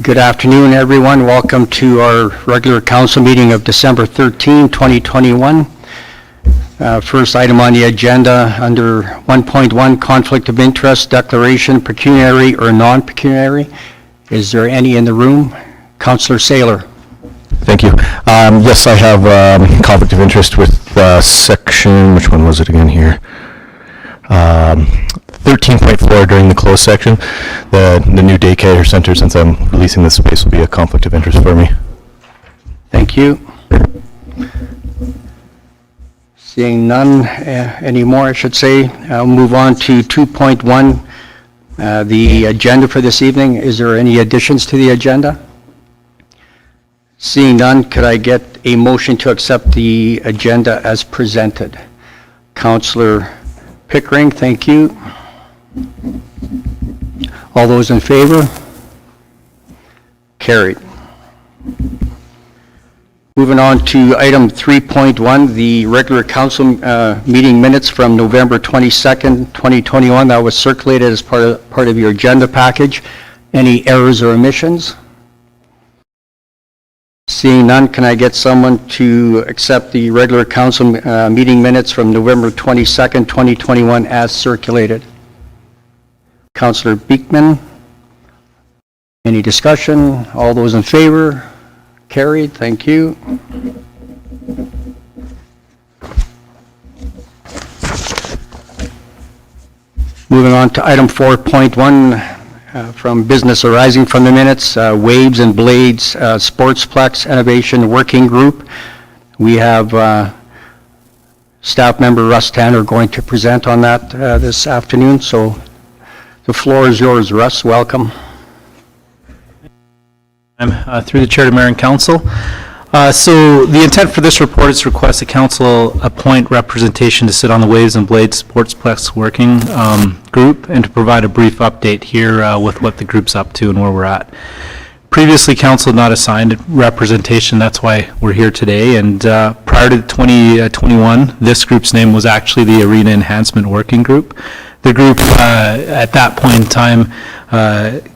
Good afternoon, everyone. Welcome to our regular council meeting of December 13, 2021. First item on the agenda under 1.1, conflict of interest declaration, pecuniary or non-pecuniary. Is there any in the room? Councillor Saylor. Thank you. Yes, I have conflict of interest with section, which one was it again here? 13.4 during the closed section. The new daycare center, since I'm releasing this space, will be a conflict of interest for me. Thank you. Seeing none anymore, I should say, I'll move on to 2.1, the agenda for this evening. Is there any additions to the agenda? Seeing none, could I get a motion to accept the agenda as presented? Councillor Pickering, thank you. All those in favor? Carried. Moving on to item 3.1, the regular council meeting minutes from November 22nd, 2021. That was circulated as part of your agenda package. Any errors or omissions? Seeing none, can I get someone to accept the regular council meeting minutes from November 22nd, 2021 as circulated? Councillor Beekman. Any discussion? All those in favor? Carried. Thank you. Moving on to item 4.1 from business arising from the minutes, Waves and Blades Sportsplex Innovation Working Group. We have staff member Russ Tanner going to present on that this afternoon. So the floor is yours, Russ. Welcome. Through the chair to mayor and council. So the intent for this report is to request the council appoint representation to sit on the Waves and Blades Sportsplex Working Group and to provide a brief update here with what the group's up to and where we're at. Previously, council had not assigned representation. That's why we're here today. And prior to 2021, this group's name was actually the Arena Enhancement Working Group. The group at that point in time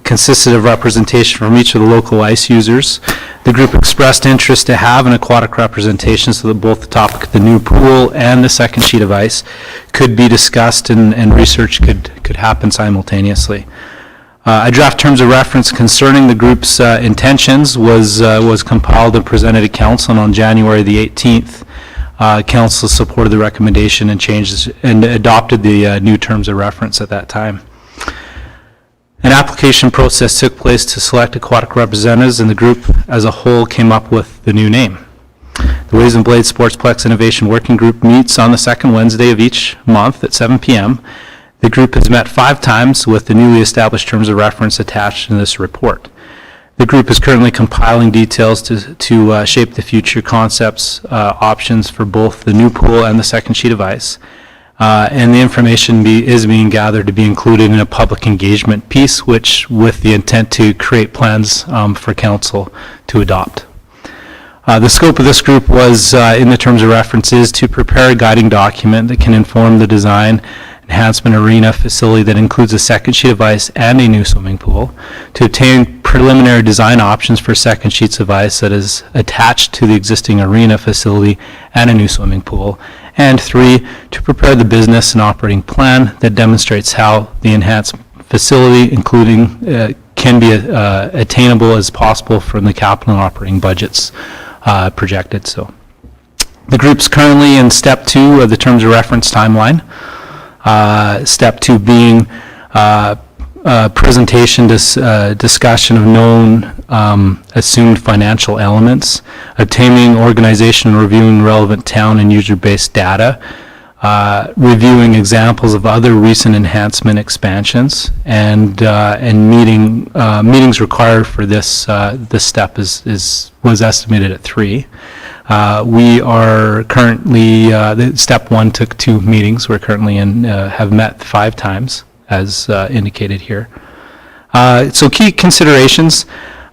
consisted of representation from each of the local ice users. The group expressed interest to have an aquatic representation so that both the topic of the new pool and the second sheet of ice could be discussed and research could happen simultaneously. A draft terms of reference concerning the group's intentions was compiled and presented to council on January the 18th. Council supported the recommendation and changes and adopted the new terms of reference at that time. An application process took place to select aquatic representatives, and the group as a whole came up with the new name. The Waves and Blades Sportsplex Innovation Working Group meets on the second Wednesday of each month at 7 p.m. The group has met 5 times with the newly established terms of reference attached in this report. The group is currently compiling details to shape the future concepts, options for both the new pool and the second sheet of ice. And the information is being gathered to be included in a public engagement piece, which with the intent to create plans for council to adopt. The scope of this group was, in the terms of reference, is to prepare a guiding document that can inform the design enhancement arena facility that includes a second sheet of ice and a new swimming pool, to obtain preliminary design options for second sheets of ice that is attached to the existing arena facility and a new swimming pool, and 3, to prepare the business and operating plan that demonstrates how the enhanced facility, including can be attainable as possible from the capital and operating budgets projected. So the group's currently in step 2 of the terms of reference timeline. Step 2 being presentation, discussion of known assumed financial elements, obtaining, organization, and reviewing relevant town and user-based data, reviewing examples of other recent enhancement expansions, and meetings required for this step was estimated at 3. We are currently, step 1 took 2 meetings. We're currently have met 5 times, as indicated here. So key considerations,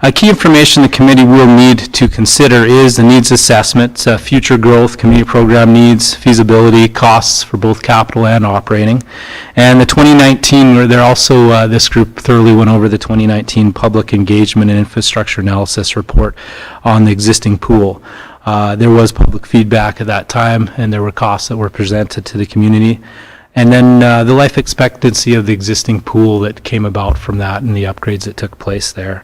Key information the committee will need to consider is the needs assessment, future growth, community program needs, feasibility, costs for both capital and operating. And the 2019, this group thoroughly went over the 2019 Public Engagement and Infrastructure Analysis Report on the existing pool. There was public feedback at that time, and there were costs that were presented to the community. And then the life expectancy of the existing pool that came about from that and the upgrades that took place there.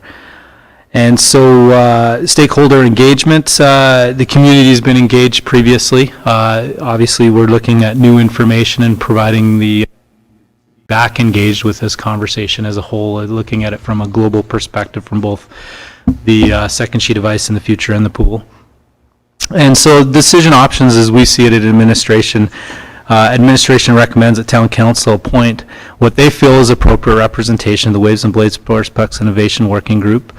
And so stakeholder engagement, the community has been engaged previously. Obviously, we're looking at new information and providing the back engaged with this conversation as a whole, looking at it from a global perspective from both the second sheet of ice in the future and the pool. And so decision options as we see it at administration, administration recommends that town council appoint what they feel is appropriate representation of the Waves and Blades Sportsplex Innovation Working Group.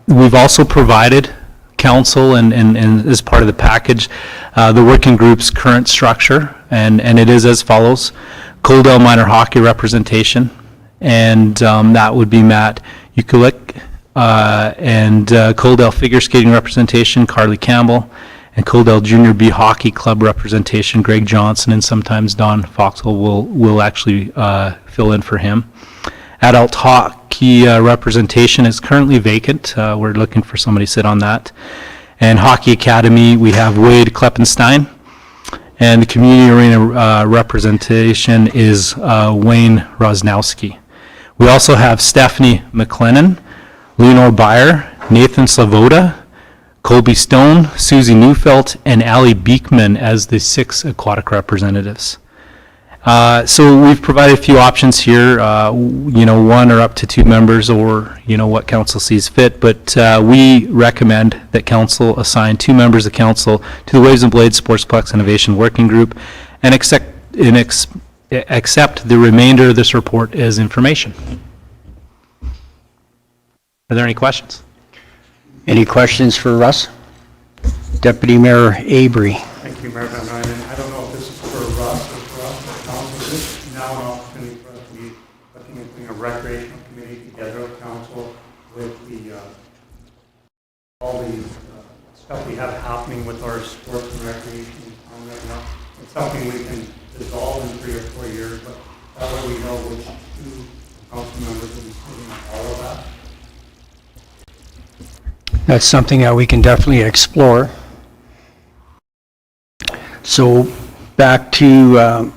We've also provided council and as part of the package, the working group's current structure, and it is as follows. Coaldale minor hockey representation, and that would be Matt Ukulik, and Coaldale figure skating representation, Carly Campbell, and Coaldale Junior B Hockey Club representation, Greg Johnson, and sometimes Don Foxwell will actually fill in for him. Adult hockey representation is currently vacant. We're looking for somebody to sit on that. And Hockey Academy, we have Wade Kleppenstein. And the community arena representation is Wayne Rosnowski. We also have Stephanie McLennan, Leonore Beyer, Nathan Slavoda, Colby Stone, Susie Neufeld, and Allie Beekman as the 6 aquatic representatives. So we've provided a few options here, 1 or up to 2 members, or, what council sees fit, but we recommend that council assign 2 members of council to the Waves and Blades Sportsplex Innovation Working Group and accept the remainder of this report as information. Are there any questions? Any questions for Russ? Deputy Mayor Avery. Thank you, Mayor Van Ryn. I don't know if this is for Russ or for us, but council, this is now an opportunity for us to be looking at putting a recreational committee together with council with the all the stuff we have happening with our sports and recreation in town right now. It's something we can dissolve in 3 or 4 years, but that way we know which 2 council members will be sitting on all of that. That's something that we can definitely explore. So back to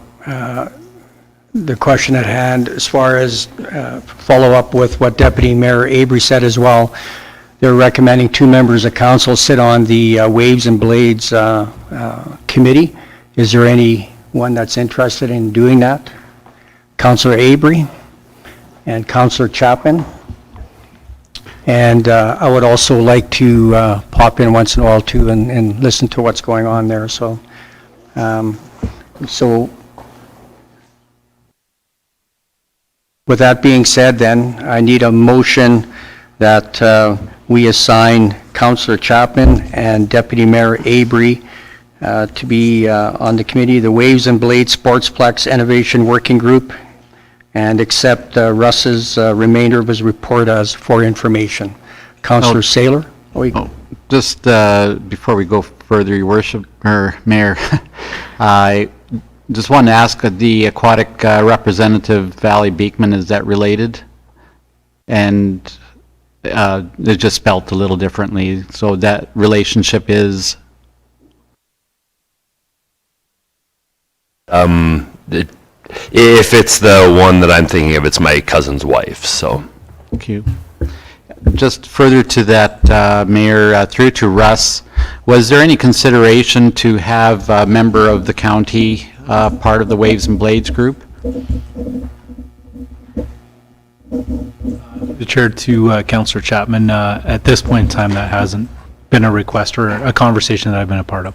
the question at hand, as far as follow up with what Deputy Mayor Avery said as well. They're recommending 2 members of council sit on the Waves and Blades committee. Is there anyone that's interested in doing that? Councillor Avery and Councillor Chapman. And I would also like to pop in once in a while too and listen to what's going on there. So, with that being said, then I need a motion that we assign Councillor Chapman and Deputy Mayor Avery to be on the committee, the Waves and Blades Sportsplex Innovation Working Group, and accept Russ's remainder of his report as for information. Councillor Saylor? Just before we go further, Your Worship, or Mayor, I just want to ask the aquatic representative, Valley Beekman, is that related? And it's just spelt a little differently, so that relationship is? If it's the one that I'm thinking of, it's my cousin's wife, so. Thank you. Just further to that, Mayor, through to Russ, was there any consideration to have a member of the county part of the Waves and Blades group? The chair to Councillor Chapman, at this point in time, that hasn't been a request or a conversation that I've been a part of.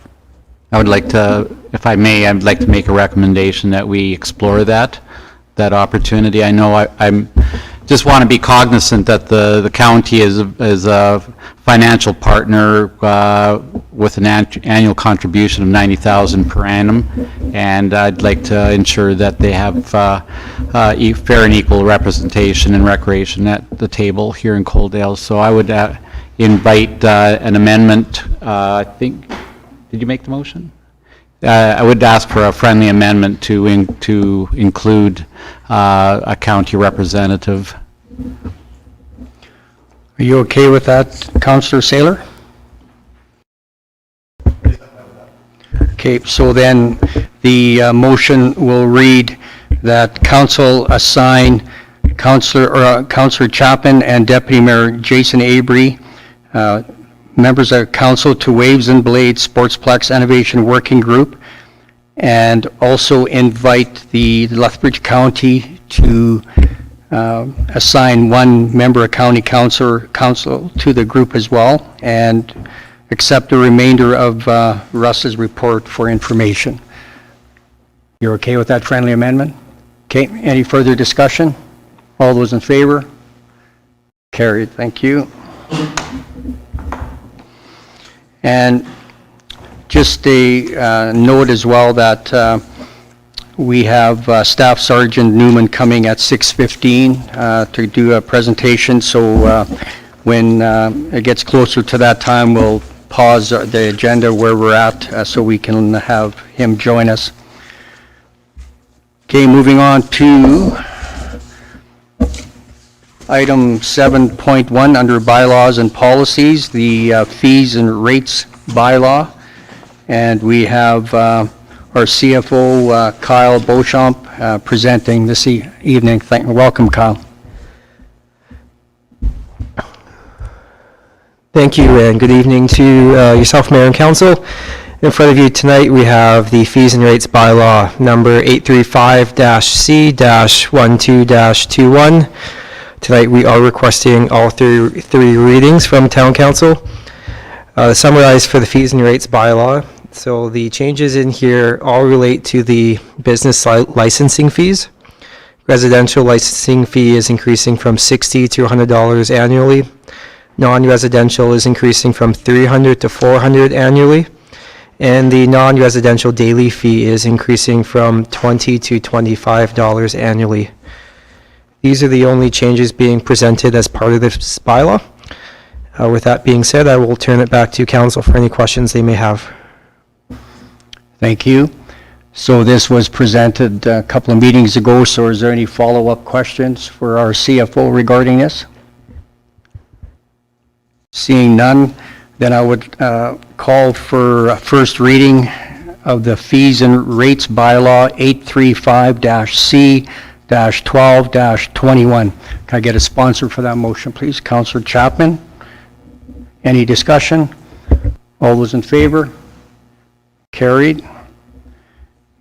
I would like to, if I may, I'd like to make a recommendation that we explore that opportunity. I know I'm just want to be cognizant that the county is a financial partner with an annual contribution of $90,000 per annum, and I'd like to ensure that they have fair and equal representation in recreation at the table here in Coaldale. So I would invite an amendment. I think, did you make the motion? I would ask for a friendly amendment to include a county representative. Are you okay with that, Councillor Saylor? Okay, so then the motion will read that council assign Councillor Chapman and Deputy Mayor Jason Avery, members of council, to Waves and Blades Sportsplex Innovation Working Group, and also invite the Lethbridge County to assign one member of county council to the group as well, and accept the remainder of Russ's report for information. You're okay with that friendly amendment? Okay, any further discussion? All those in favor? Carried, thank you. And just a note as well that we have Staff Sergeant Newman coming at 6:15 to do a presentation, so when it gets closer to that time, we'll pause the agenda where we're at so we can have him join us. Okay, moving on to item 7.1 under bylaws and policies, the fees and rates bylaw. And we have our CFO, Kyle Beauchamp, presenting this evening. Welcome, Kyle. Thank you, and good evening to yourself, Mayor and Council. In front of you tonight, we have the Fees and Rates Bylaw, number 835-C-12-21. Tonight, we are requesting all three readings from Town Council. Summarized for the Fees and Rates Bylaw. So the changes in here all relate to the business licensing fees. Residential licensing fee is increasing from $60 to $100 annually. Non-residential is increasing from $300 to $400 annually. And the non-residential daily fee is increasing from $20 to $25 annually. These are the only changes being presented as part of this bylaw. With that being said, I will turn it back to Council for any questions they may have. Thank you. So this was presented a couple of meetings ago, so is there any follow-up questions for our CFO regarding this? Seeing none, then I would call for a first reading of the Fees and Rates Bylaw 835-C-12-21. Can I get a sponsor for that motion, please? Councillor Chapman. Any discussion? All those in favor? Carried.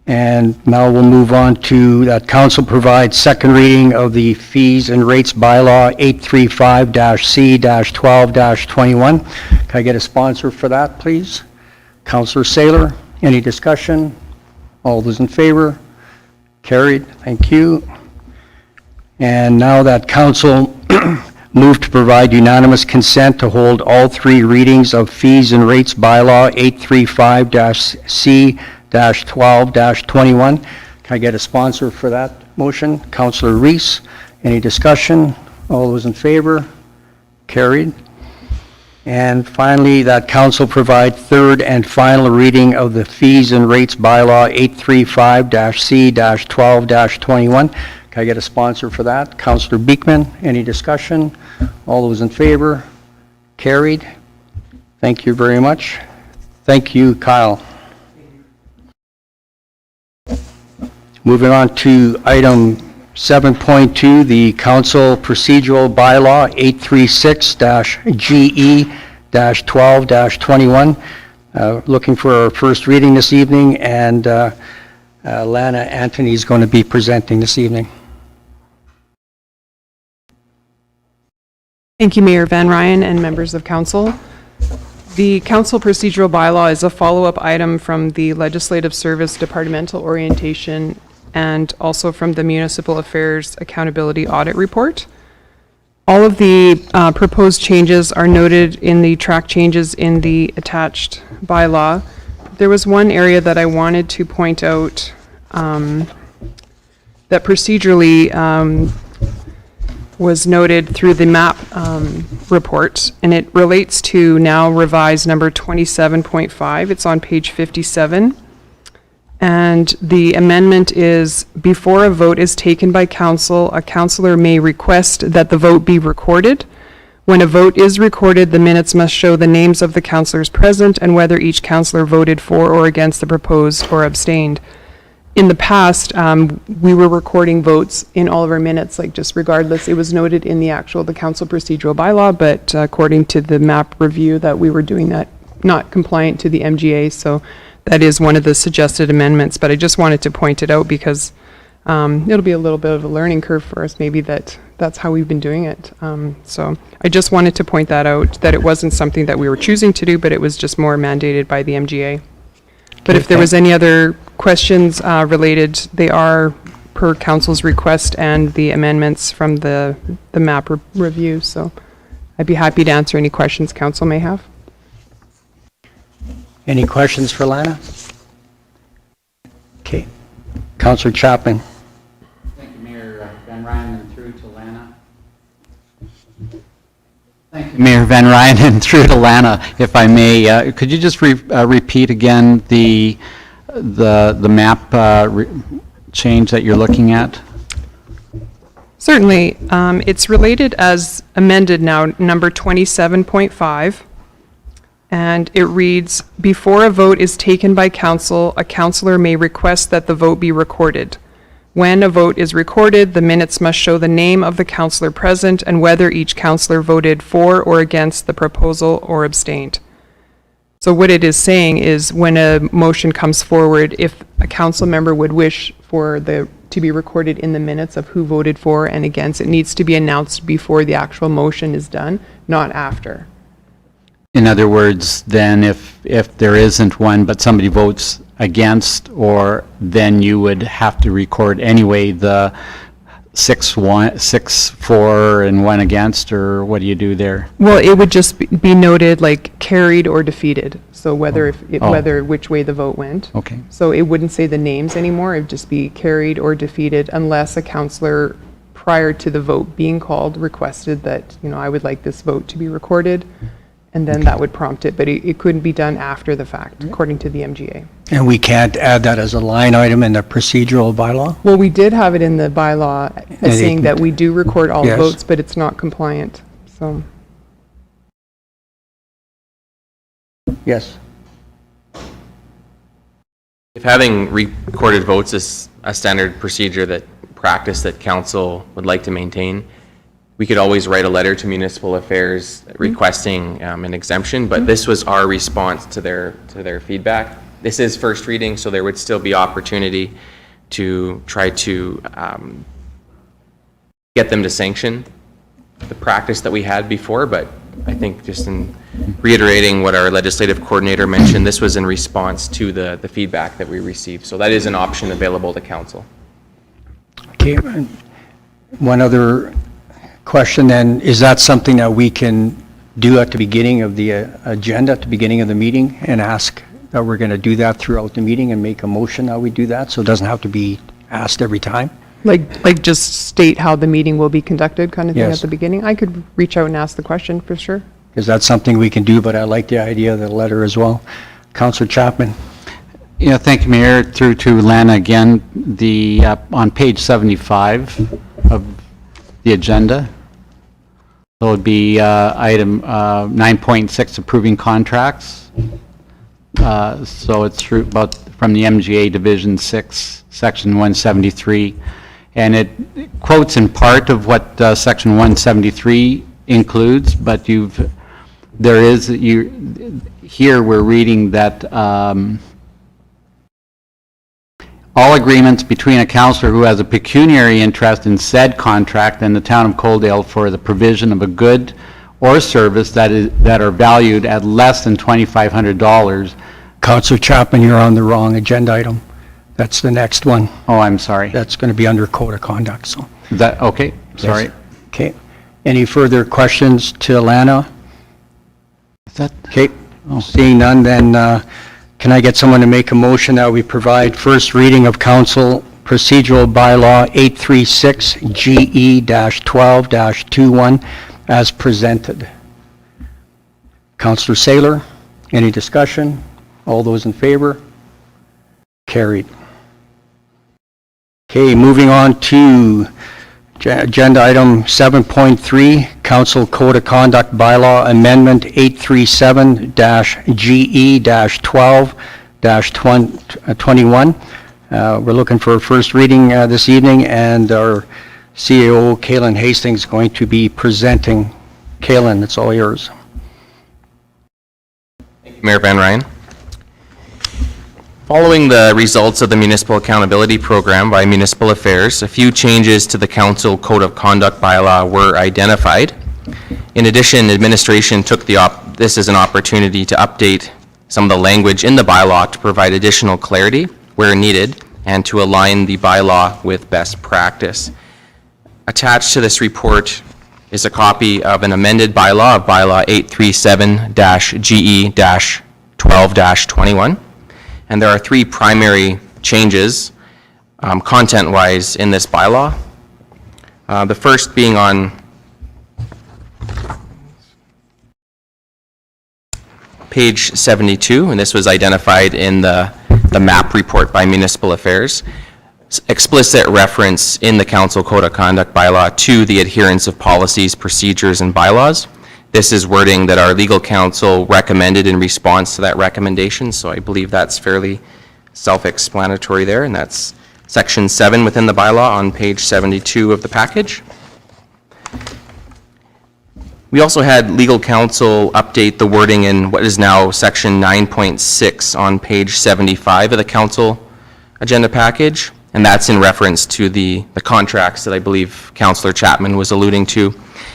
And now we'll move on to that council provides second reading of the Fees and Rates Bylaw 835-C-12-21. Can I get a sponsor for that, please? Councillor Saylor. Any discussion? All those in favor? Carried. Thank you. And now that council move to provide unanimous consent to hold all three readings of Fees and Rates Bylaw 835-C-12-21. Can I get a sponsor for that motion? Councillor Reese. Any discussion? All those in favor? Carried. And finally, that council provide third and final reading of the Fees and Rates Bylaw 835-C-12-21. Can I get a sponsor for that? Councillor Beekman. Any discussion? All those in favor? Carried. Thank you very much. Thank you, Kyle. Moving on to item 7.2, the Council Procedural Bylaw 836-GE-12-21. Looking for our first reading this evening, and Lana Anthony is going to be presenting this evening. Thank you, Mayor Van Ryan and members of council. The council procedural bylaw is a follow-up item from the Legislative Service Departmental Orientation and also from the Municipal Affairs Accountability Audit Report. All of the proposed changes are noted in the track changes in the attached bylaw. There was one area that I wanted to point out that procedurally was noted through the map report, and it relates to now revised number 27.5. It's on page 57. And the amendment is, before a vote is taken by council, a councillor may request that the vote be recorded. When a vote is recorded, the minutes must show the names of the councillors present and whether each councillor voted for or against the proposed or abstained. In the past, we were recording votes in all of our minutes, like just regardless. It was noted in the council procedural bylaw, but according to the map review that we were doing that not compliant to the MGA, so that is one of the suggested amendments, but I just wanted to point it out because it'll be a little bit of a learning curve for us, maybe that's how we've been doing it. So I just wanted to point that out, that it wasn't something that we were choosing to do, but it was just more mandated by the MGA. But if there was any other questions related, they are per council's request and the amendments from the map review, so I'd be happy to answer any questions council may have. Any questions for Lana? Okay. Councillor Chapman. Thank you, Mayor Van Ryan, and through to Lana. Thank you, Mayor Van Ryan, and through to Lana, if I may. Could you just repeat again the map change that you're looking at? Certainly. It's related as amended now, number 27.5. And it reads, before a vote is taken by council, a councillor may request that the vote be recorded. When a vote is recorded, the minutes must show the name of the councillor present and whether each councillor voted for or against the proposal or abstained. So what it is saying is when a motion comes forward, if a council member would wish for to be recorded in the minutes of who voted for and against, it needs to be announced before the actual motion is done, not after. In other words, then if there isn't one, but somebody votes against, or then you would have to record anyway the 6 for and 1 against, or what do you do there? Well, it would just be noted like carried or defeated. So whether whether which way the vote went. Okay. So it wouldn't say the names anymore. It'd just be carried or defeated unless a councillor prior to the vote being called requested that, I would like this vote to be recorded. And then that would prompt it, but it couldn't be done after the fact, according to the MGA. And we can't add that as a line item in the procedural bylaw? Well, we did have it in the bylaw as saying that we do record all Yes. votes, but it's not compliant, so. Yes. If having recorded votes is a standard procedure practice that council would like to maintain, we could always write a letter to municipal affairs requesting an exemption, but this was our response to their feedback. This is first reading, so there would still be opportunity to try to get them to sanction the practice that we had before, but I think just in reiterating what our legislative coordinator mentioned, this was in response to the feedback that we received. So that is an option available to council. Okay. One other question then, is that something that we can do at the beginning of the agenda, at the beginning of the meeting, and ask that we're going to do that throughout the meeting and make a motion that we do that, so it doesn't have to be asked every time? Like just state how the meeting will be conducted kind of thing Yes. at the beginning? I could reach out and ask the question for sure. Because that's something we can do, but I like the idea of the letter as well. Councillor Chapman. Yeah, thank you, Mayor. Through to Lana again, on page 75 of the agenda, so it would be item 9.6, approving contracts. So it's from the MGA Division 6, Section 173, and it quotes in part of what Section 173 includes, but here we're reading that all agreements between a councillor who has a pecuniary interest in said contract and the town of Coaldale for the provision of a good or service that are valued at less than $2,500. Councillor Chapman, you're on the wrong agenda item. That's the next one. Oh, I'm sorry. That's going to be under code of conduct, so. Is that, okay, sorry. Yes. Okay. Any further questions to Alana? Is that, Okay, seeing none, then can I get someone to make a motion that we provide first reading of council procedural bylaw 836 GE-12-21 as presented? Councillor Saylor, any discussion? All those in favor? Carried. Okay, moving on to agenda item 7.3, Council Code of Conduct Bylaw Amendment 837-GE-12-21. We're looking for a first reading this evening, and our CAO, Kaylin Hastings, is going to be presenting. Kaylin, it's all yours. Mayor Van Ryn. Following the results of the Municipal Accountability Program by Municipal Affairs, a few changes to the Council Code of Conduct bylaw were identified. In addition, administration took this as an opportunity to update some of the language in the bylaw to provide additional clarity where needed and to align the bylaw with best practice. Attached to this report is a copy of an amended bylaw of Bylaw 837-GE-12-21. And there are three primary changes, content-wise, in this bylaw. The first being on page 72, and this was identified in the MAP report by Municipal Affairs. Explicit reference in the Council Code of Conduct bylaw to the adherence of policies, procedures, and bylaws. This is wording that our legal counsel recommended in response to that recommendation, so I believe that's fairly self-explanatory there, and that's section 7 within the bylaw on page 72 of the package. We also had legal counsel update the wording in what is now section 9.6 on page 75 of the council agenda package, and that's in reference to the contracts that I believe Councillor Chapman was alluding to.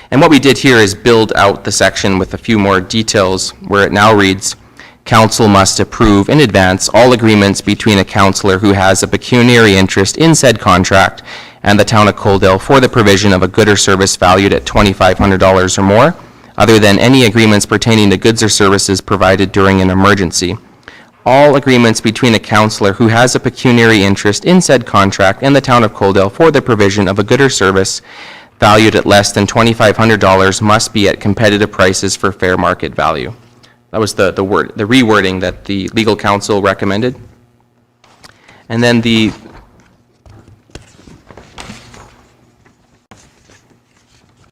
And what we did here is build out the section with a few more details where it now reads, council must approve in advance all agreements between a councillor who has a pecuniary interest in said contract and the town of Coaldale for the provision of a good or service valued at $2,500 or more, other than any agreements pertaining to goods or services provided during an emergency. All agreements between a councillor who has a pecuniary interest in said contract and the town of Coaldale for the provision of a good or service valued at less than $2,500 must be at competitive prices for fair market value. That was the rewording that the legal counsel recommended. And then the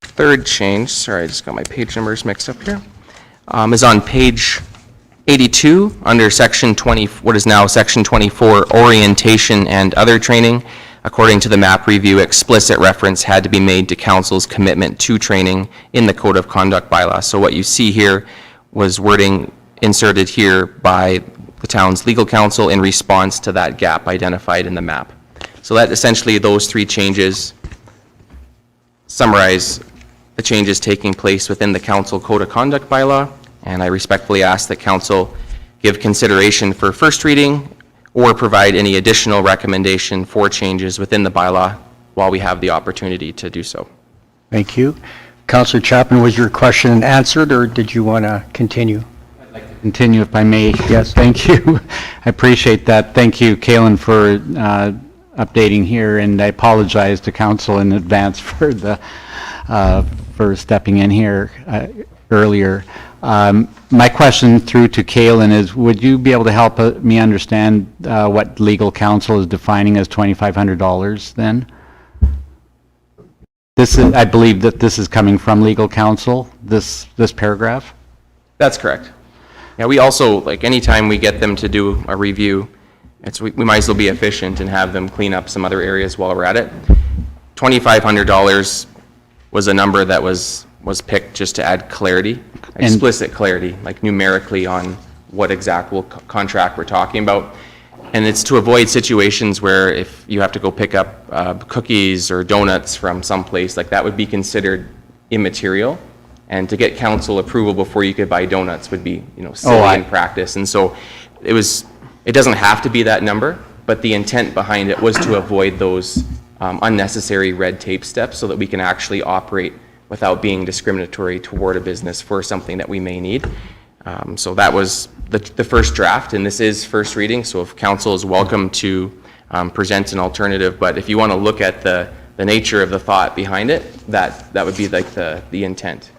third change, sorry, I just got my page numbers mixed up here, is on page 82 under section 20, what is now section 24, orientation and other training. According to the MAP review, explicit reference had to be made to council's commitment to training in the Code of Conduct bylaw. So what you see here was wording inserted here by the town's legal counsel in response to that gap identified in the MAP. So that essentially, those three changes summarize the changes taking place within the Council Code of Conduct bylaw, and I respectfully ask that council give consideration for first reading or provide any additional recommendation for changes within the bylaw while we have the opportunity to do so. Thank you. Councillor Chapman, was your question answered, or did you want to continue? I'd like to continue if I may. Yes. Thank you. I appreciate that. Thank you, Kaylin, for updating here, and I apologize to council in advance for the for stepping in here earlier. My question through to Kaylin is, would you be able to help me understand what legal counsel is defining as $2,500 then? This is, I believe that this is coming from legal counsel, this paragraph? That's correct. Yeah, we also, like, anytime we get them to do a review, we might as well be efficient and have them clean up some other areas while we're at it. $2,500 was a number that was picked just to add clarity, explicit clarity, like numerically on what exact contract we're talking about. And it's to avoid situations where if you have to go pick up cookies or donuts from someplace, like that would be considered immaterial. And to get council approval before you could buy donuts would be, silly in practice. And so it doesn't have to be that number, but the intent behind it was to avoid those unnecessary red tape steps so that we can actually operate without being discriminatory toward a business for something that we may need. So that was the first draft, and this is first reading, so if council is welcome to present an alternative, but if you want to look at the nature of the thought behind it, that would be like the intent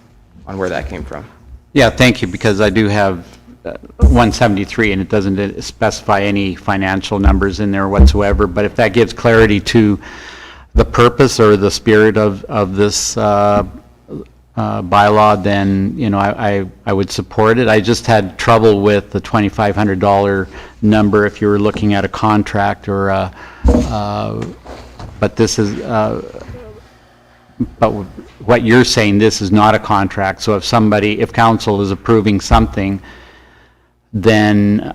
on where that came from. Yeah, thank you, because I do have 173, and it doesn't specify any financial numbers in there whatsoever, but if that gives clarity to the purpose or the spirit of this bylaw, then, you know, I would support it. I just had trouble with the $2,500 number if you were looking at a contract or but this is, but what you're saying, this is not a contract, so if council is approving something, then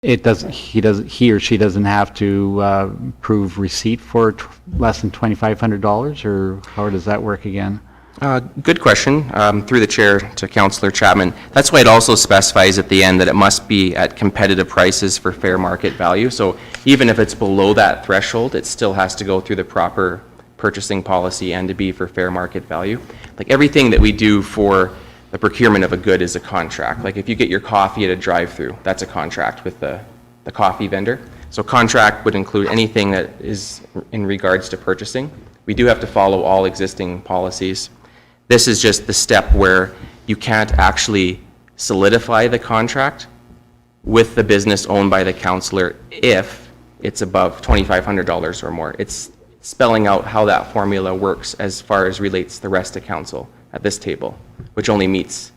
he or she doesn't have to prove receipt for less than $2,500, or how does that work again? Good question. Through the chair to Councillor Chapman. That's why it also specifies at the end that it must be at competitive prices for fair market value. So even if it's below that threshold, it still has to go through the proper purchasing policy and to be for fair market value. Like everything that we do for the procurement of a good is a contract. Like if you get your coffee at a drive-through, that's a contract with the coffee vendor. So contract would include anything that is in regards to purchasing. We do have to follow all existing policies. This is just the step where you can't actually solidify the contract with the business owned by the councillor if it's above $2,500 or more. It's spelling out how that formula works as far as relates the rest of council at this table, which only meets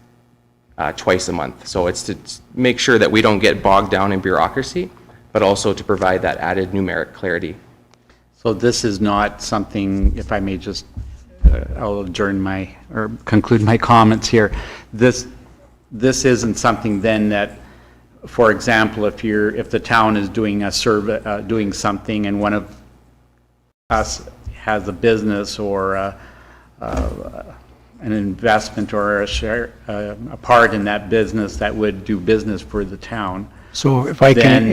twice a month. So it's to make sure that we don't get bogged down in bureaucracy, but also to provide that added numeric clarity. So this is not something, if I may just, I'll conclude my comments here. This isn't something then that, for example, if the town is doing a survey, doing something, and one of us has a business or an investment or a share, a part in that business that would do business for the town. So if I can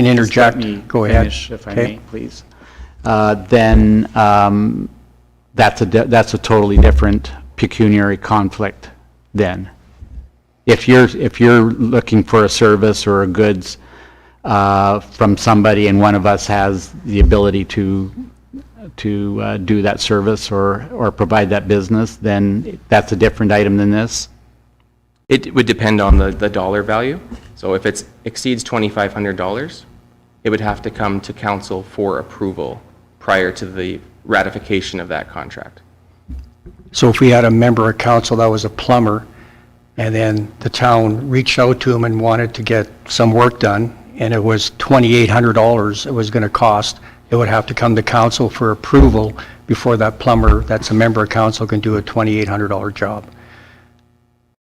interject, Just let me go ahead. finish, if I may, please. Then that's a totally different pecuniary conflict then. If you're looking for a service or a goods from somebody and one of us has the ability to do that service or provide that business, then that's a different item than this? It would depend on the dollar value. So if it exceeds $2,500, it would have to come to council for approval prior to the ratification of that contract. So if we had a member of council that was a plumber, and then the town reached out to him and wanted to get some work done, and it was $2,800 it was going to cost, it would have to come to council for approval before that plumber that's a member of council can do a $2,800 job.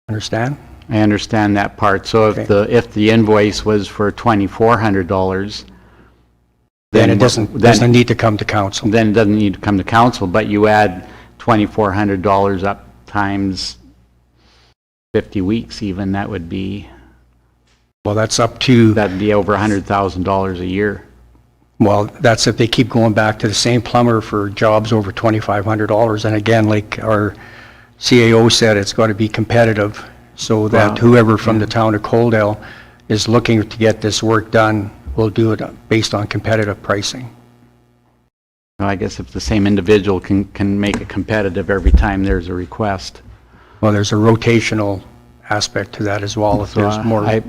Understand? I understand that part. So if the invoice was for $2,400, then it doesn't need to come to council. Then it doesn't need to come to council, but you add $2,400 up times 50 weeks even, that would be... Well, that's up to... That'd be over $100,000 a year. Well, that's if they keep going back to the same plumber for jobs over $2,500. And again, like our CAO said, it's got to be competitive so that whoever from the town of Coaldale is looking to get this work done will do it based on competitive pricing. Well, I guess if the same individual can make it competitive every time there's a request. Well, there's a rotational aspect to that as well if there's more.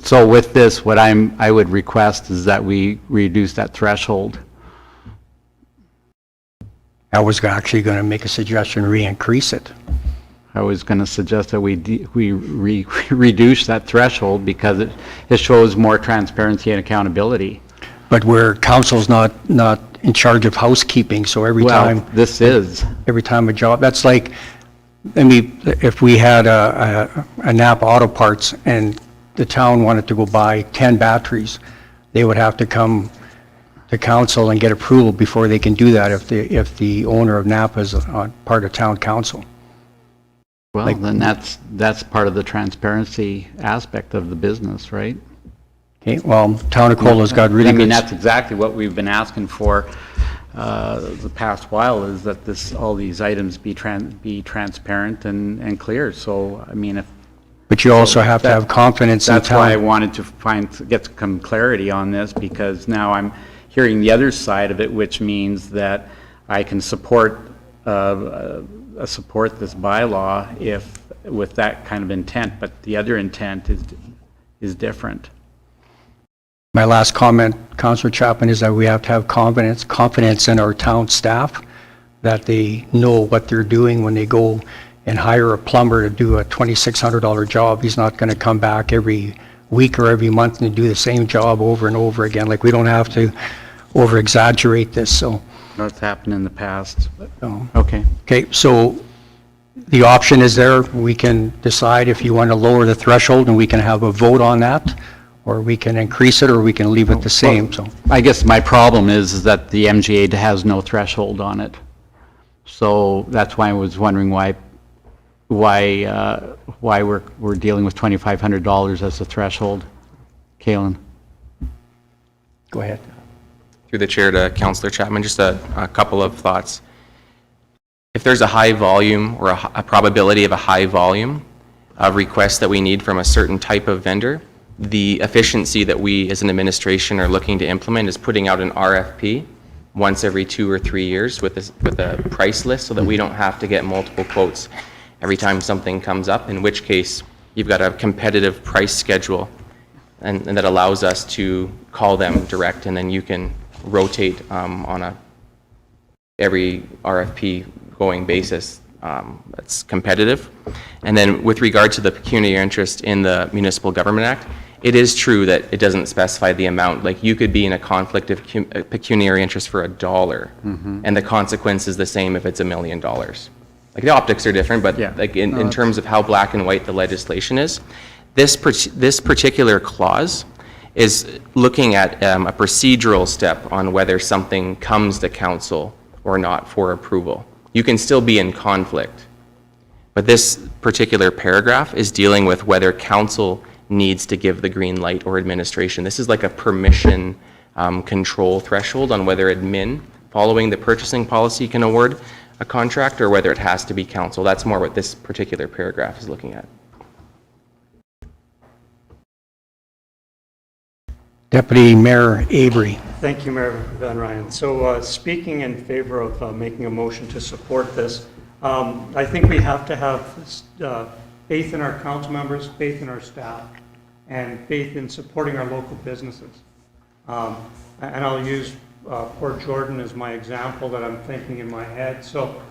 So with this, what I would request is that we reduce that threshold. I was actually going to make a suggestion, re-increase it. I was going to suggest that we reduce that threshold because it shows more transparency and accountability. But where council's not in charge of housekeeping, so every time a job, that's like, I mean, if we had a Napa Auto Parts and the town wanted to go buy 10 batteries, they would have to come to council and get approval before they can do that if the owner of Napa is part of town council. Well, then that's part of the transparency aspect of the business, right? Okay, well, town of Coaldale's got really good... I mean, that's exactly what we've been asking for the past while is that all these items be transparent and clear. So, I mean, But you also have to have confidence in that's why I town. wanted to get some clarity on this, because now I'm hearing the other side of it, which means that I can support this bylaw with that kind of intent, but the other intent is different. My last comment, Councillor Chapman, is that we have to have confidence in our town staff, that they know what they're doing when they go and hire a plumber to do a $2,600 job. He's not going to come back every week or every month and do the same job over and over again. Like, we don't have to over-exaggerate this, so. That's happened in the past. so. Okay. Okay, so the option is there. We can decide if you want to lower the threshold, and we can have a vote on that, or we can increase it, or we can leave it the same, so. I guess my problem is that the MGA has no threshold on it. So that's why I was wondering why we're dealing with $2,500 as the threshold. Kalen? Go ahead. Through the chair to Councillor Chapman, just a couple of thoughts. If there's a high volume or a probability of a high volume of requests that we need from a certain type of vendor, the efficiency that we as an administration are looking to implement is putting out an RFP once every 2 or 3 years with a price list, so that we don't have to get multiple quotes every time something comes up, in which case you've got a competitive price schedule and that allows us to call them direct, and then you can rotate on a every RFP going basis that's competitive. And then with regard to the pecuniary interest in the Municipal Government Act, it is true that it doesn't specify the amount. Like, you could be in a conflict of pecuniary interest for $1, and the consequence is the same if it's $1 million. Like, the optics are different, but Yeah. like in terms of how black and white the legislation is, this particular clause is looking at a procedural step on whether something comes to council or not for approval. You can still be in conflict, but this particular paragraph is dealing with whether council needs to give the green light or administration. This is like a permission control threshold on whether admin, following the purchasing policy, can award a contract, or whether it has to be council. That's more what this particular paragraph is looking at. Deputy Mayor Avery. Thank you, Mayor Van Ryan. So speaking in favor of making a motion to support this, I think we have to have faith in our council members, faith in our staff, and faith in supporting our local businesses. And I'll use Port Jordan as my example that I'm thinking in my head. So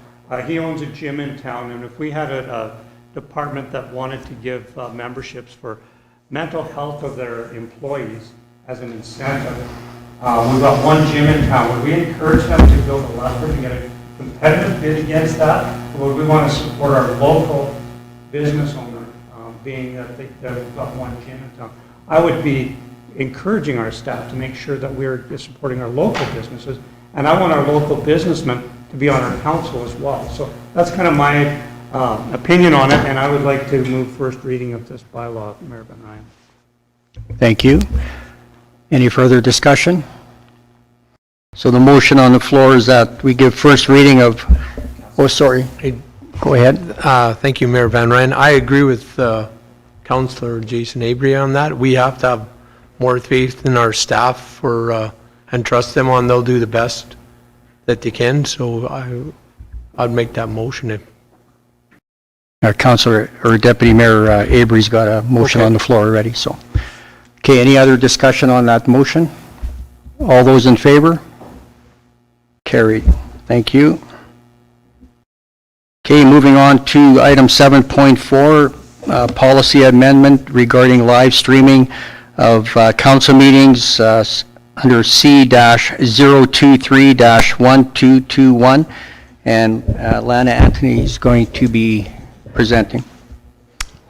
he owns a gym in town, and if we had a department that wanted to give memberships for mental health of their employees as an incentive, we've got one gym in town. Would we encourage them to build a leverage and get a competitive bid against that? Or would we want to support our local business owner, being that we've got one gym in town? I would be encouraging our staff to make sure that we're supporting our local businesses, and I want our local businessmen to be on our council as well. So that's kind of my opinion on it, and I would like to move first reading of this bylaw, Mayor Van Ryan. Thank you. Any further discussion? So the motion on the floor is that we give first reading of, oh, sorry. Go ahead. Thank you, Mayor Van Ryan. I agree with Councillor Jason Avery on that. We have to have more faith in our staff and trust them on they'll do the best that they can. So I'd make that motion. Councillor or Deputy Mayor Avery's got a motion on the floor already, so. Okay, any other discussion on that motion? All those in favor? Carried. Thank you. Okay, moving on to item 7.4, policy amendment regarding live streaming of council meetings under C-023-1221. And Lana Anthony is going to be presenting.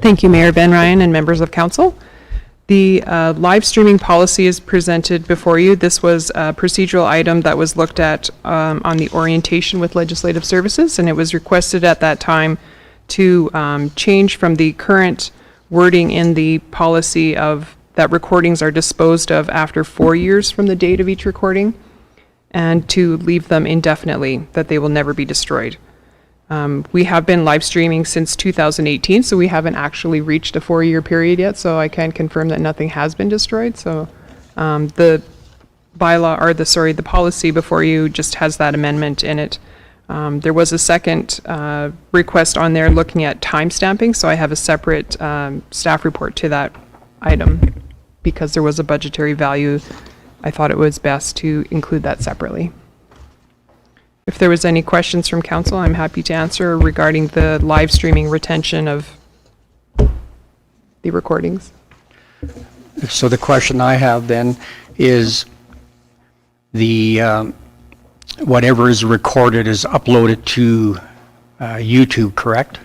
Thank you, Mayor Van Ryan and members of council. The live streaming policy is presented before you. This was a procedural item that was looked at on the orientation with legislative services, and it was requested at that time to change from the current wording in the policy of that recordings are disposed of after 4 years from the date of each recording, and to leave them indefinitely, that they will never be destroyed. We have been live streaming since 2018, so we haven't actually reached a 4-year period yet, so I can confirm that nothing has been destroyed. So the bylaw, or the policy before you just has that amendment in it. There was a second request on there looking at time stamping, so I have a separate staff report to that item. Because there was a budgetary value, I thought it was best to include that separately. If there was any questions from council, I'm happy to answer regarding the live streaming retention of the recordings. So the question I have then is the, whatever is recorded is uploaded to YouTube, correct?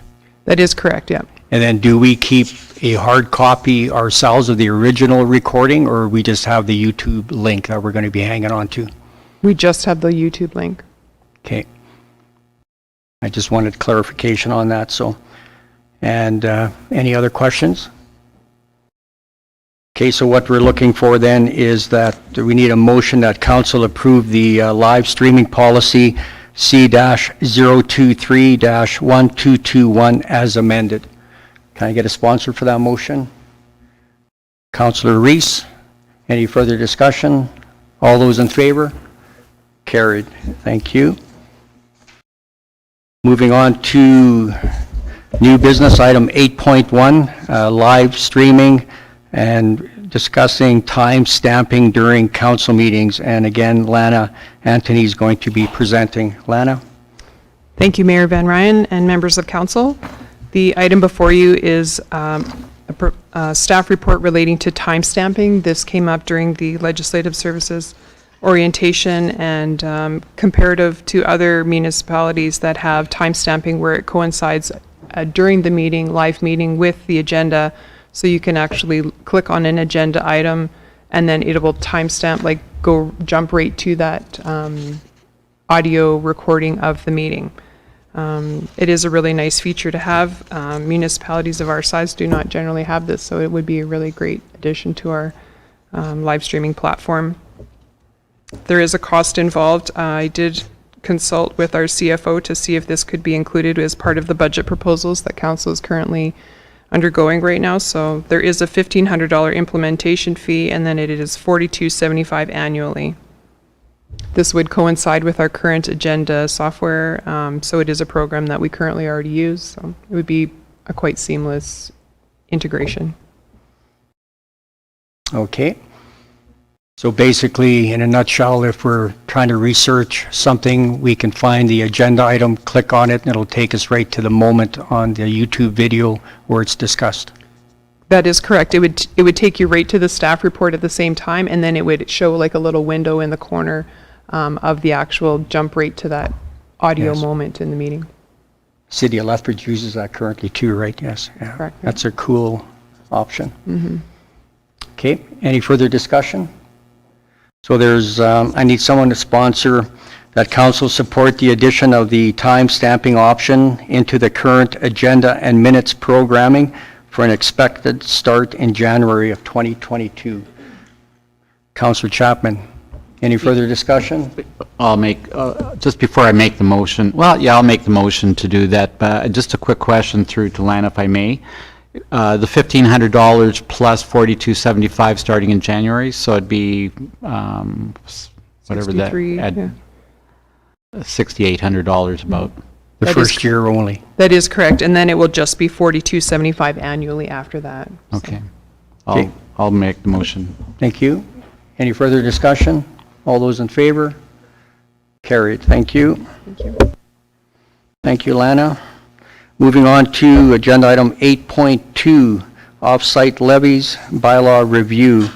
That is correct, yeah. And then do we keep a hard copy ourselves of the original recording, or we just have the YouTube link that we're going to be hanging on to? We just have the YouTube link. Okay. I just wanted clarification on that, so. And any other questions? Okay, so what we're looking for then is that we need a motion that council approve the live streaming policy C-023-1221 as amended. Can I get a sponsor for that motion? Councillor Reese. Any further discussion? All those in favor? Carried. Thank you. Moving on to new business item 8.1, live streaming and discussing time stamping during council meetings. And again, Lana Anthony is going to be presenting. Lana? Thank you, Mayor Van Ryan and members of council. The item before you is a staff report relating to time stamping. This came up during the Legislative Services orientation and comparative to other municipalities that have time stamping where it coincides during the meeting, live meeting with the agenda. So you can actually click on an agenda item and then it will timestamp, like jump right to that audio recording of the meeting. It is a really nice feature to have. Municipalities of our size do not generally have this, so it would be a really great addition to our live streaming platform. There is a cost involved. I did consult with our CFO to see if this could be included as part of the budget proposals that council is currently undergoing right now. So there is a $1,500 implementation fee, and then it is $42.75 annually. This would coincide with our current agenda software, so it is a program that we currently already use. So it would be a quite seamless integration. Okay. So basically, in a nutshell, if we're trying to research something, we can find the agenda item, click on it, and it'll take us right to the moment on the YouTube video where it's discussed. That is correct. It would take you right to the staff report at the same time, and then it would show like a little window in the corner of the actual jump right to that audio Yes. moment in the meeting. City of Lethbridge uses that currently too, right? Yes. Yeah. Correct. That's a cool option. Mm-hmm. Okay, any further discussion? So there's, I need someone to sponsor that council support the addition of the time stamping option into the current agenda and minutes programming for an expected start in January of 2022. Councillor Chapman, any further discussion? I'll make, just before I make the motion, well, yeah, I'll make the motion to do that, but just a quick question through to Lana, if I may. The $1,500 plus $42.75 starting in January, so it'd be, whatever that, 63, add yeah. $6,800 about. The That first is- year only. That is correct, and then it will just be $42.75 annually after that. So. Okay. Okay. I'll make the motion. Thank you. Any further discussion? All those in favor? Carried. Thank you. Thank you. Thank you, Lana. Moving on to agenda item 8.2, off-site levies bylaw review.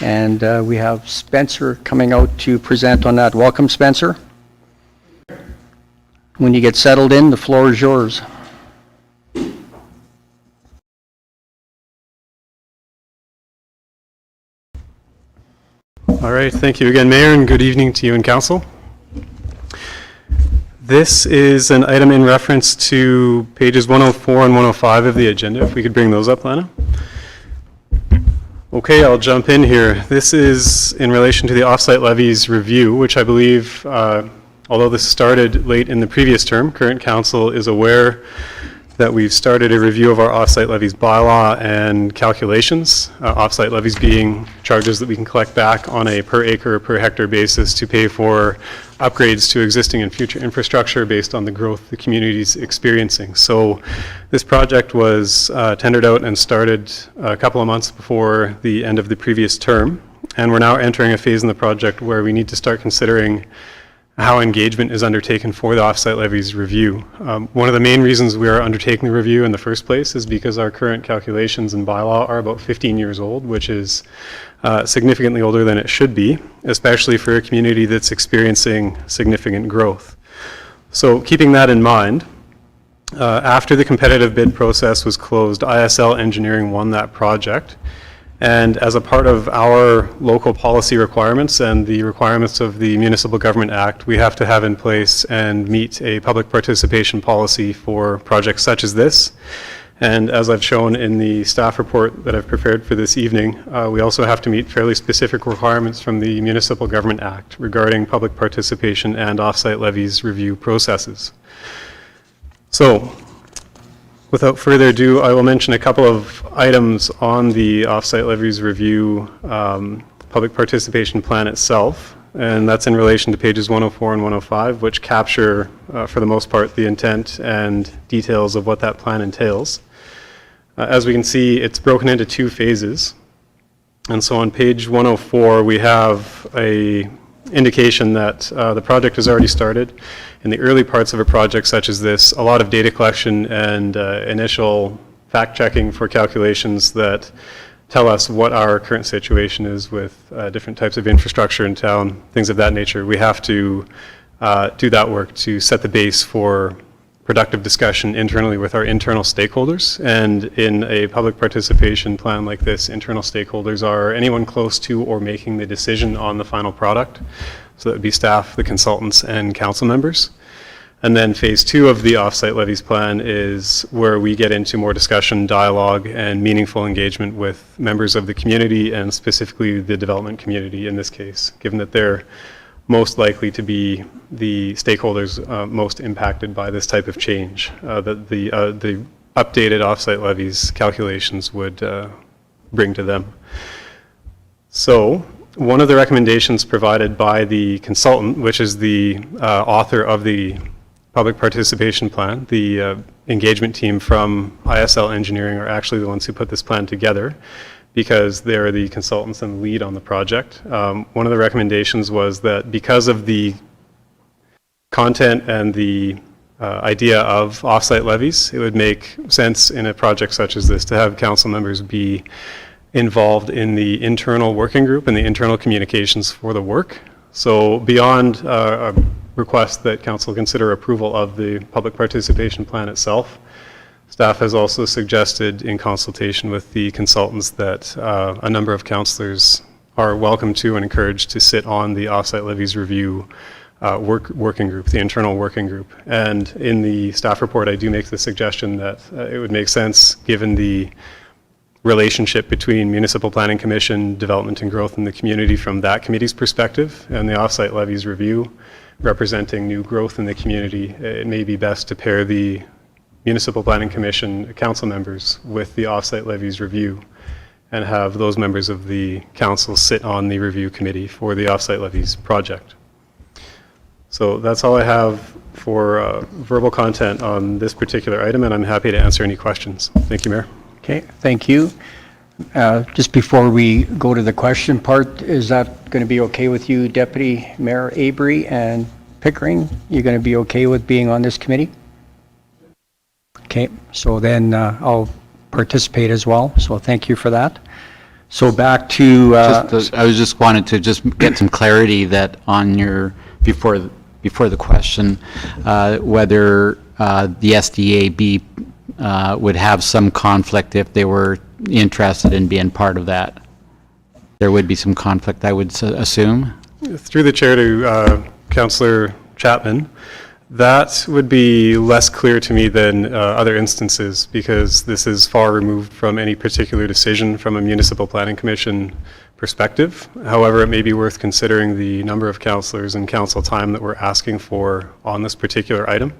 And we have Spencer coming out to present on that. Welcome, Spencer. When you get settled in, the floor is yours. All right, thank you again, Mayor, and good evening to you and Council. This is an item in reference to pages 104 and 105 of the agenda. If we could bring those up, Lana. Okay, I'll jump in here. This is in relation to the offsite levies review, which I believe, although this started late in the previous term, current council is aware that we've started a review of our offsite levies bylaw and calculations. Offsite levies being charges that we can collect back on a per acre, per hectare basis to pay for upgrades to existing and future infrastructure based on the growth the community is experiencing. So this project was tendered out and started a couple of months before the end of the previous term. And we're now entering a phase in the project where we need to start considering how engagement is undertaken for the offsite levies review. One of the main reasons we are undertaking the review in the first place is because our current calculations and bylaw are about 15 years old, which is significantly older than it should be, especially for a community that's experiencing significant growth. So keeping that in mind, after the competitive bid process was closed, ISL Engineering won that project. And as a part of our local policy requirements and the requirements of the Municipal Government Act, we have to have in place and meet a public participation policy for projects such as this. And as I've shown in the staff report that I've prepared for this evening, we also have to meet fairly specific requirements from the Municipal Government Act regarding public participation and offsite levies review processes. So, without further ado, I will mention a couple of items on the offsite levies review public participation plan itself, and that's in relation to pages 104 and 105, which capture, for the most part, the intent and details of what that plan entails. As we can see, it's broken into two phases, and so on page 104, we have a indication that the project has already started. In the early parts of a project such as this, a lot of data collection and initial fact-checking for calculations that tell us what our current situation is with different types of infrastructure in town, things of that nature. We have to do that work to set the base for productive discussion internally with our internal stakeholders. And in a public participation plan like this, internal stakeholders are anyone close to or making the decision on the final product. So that would be staff, the consultants, and council members. And then phase two of the offsite levies plan is where we get into more discussion, dialogue, and meaningful engagement with members of the community, and specifically the development community in this case, given that they're most likely to be the stakeholders most impacted by this type of change that the updated offsite levies calculations would bring to them. So one of the recommendations provided by the consultant, which is the author of the public participation plan, the engagement team from ISL Engineering are actually the ones who put this plan together, because they're the consultants and lead on the project. One of the recommendations was that because of the content and the idea of offsite levies, it would make sense in a project such as this to have council members be involved in the internal working group and the internal communications for the work. So beyond a request that council consider approval of the public participation plan itself, staff has also suggested, in consultation with the consultants, that a number of councillors are welcome to and encouraged to sit on the offsite levies review working group, the internal working group. And in the staff report, I do make the suggestion that it would make sense, given the relationship between Municipal Planning Commission, Development and Growth in the community from that committee's perspective, and the offsite levies review representing new growth in the community, it may be best to pair the Municipal Planning Commission council members with the offsite levies review and have those members of the council sit on the review committee for the offsite levies project. So that's all I have for verbal content on this particular item, and I'm happy to answer any questions. Thank you, Mayor. Okay, thank you. Just before we go to the question part, is that going to be okay with you, Deputy Mayor Avery and Pickering? You're going to be okay with being on this committee? Okay, so then I'll participate as well, so thank you for that. So back to... I was just wanted to just get some clarity that on your, before the question, whether the SDAB would have some conflict if they were interested in being part of that. There would be some conflict, I would assume. Through the chair to Councillor Chapman, That would be less clear to me than other instances, because this is far removed from any particular decision from a municipal planning commission perspective. However, it may be worth considering the number of councillors and council time that we're asking for on this particular item.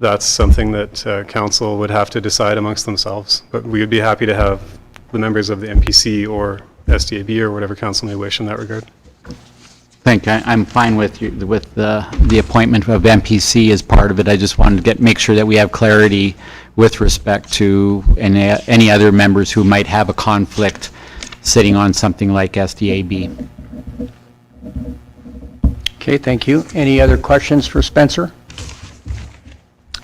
That's something that council would have to decide amongst themselves, but we would be happy to have the members of the MPC or SDAB or whatever council may wish in that regard. I'm fine with the appointment of MPC as part of it. I just wanted to make sure that we have clarity with respect to any other members who might have a conflict sitting on something like SDAB. Okay, thank you. Any other questions for Spencer?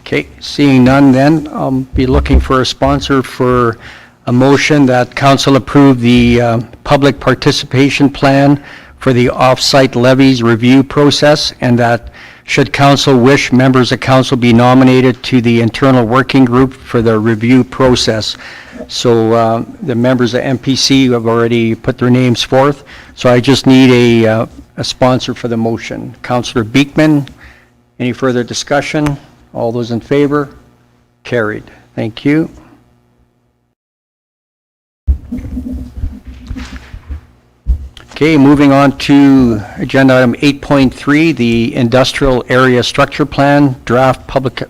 Okay, seeing none then, I'll be looking for a sponsor for a motion that council approve the public participation plan for the off-site levies review process, and that should council wish, members of council be nominated to the internal working group for the review process. So the members of MPC have already put their names forth, so I just need a sponsor for the motion. Councillor Beekman, any further discussion? All those in favor? Carried. Thank you. Okay, moving on to agenda item 8.3, the Industrial Area Structure Plan, Draft Public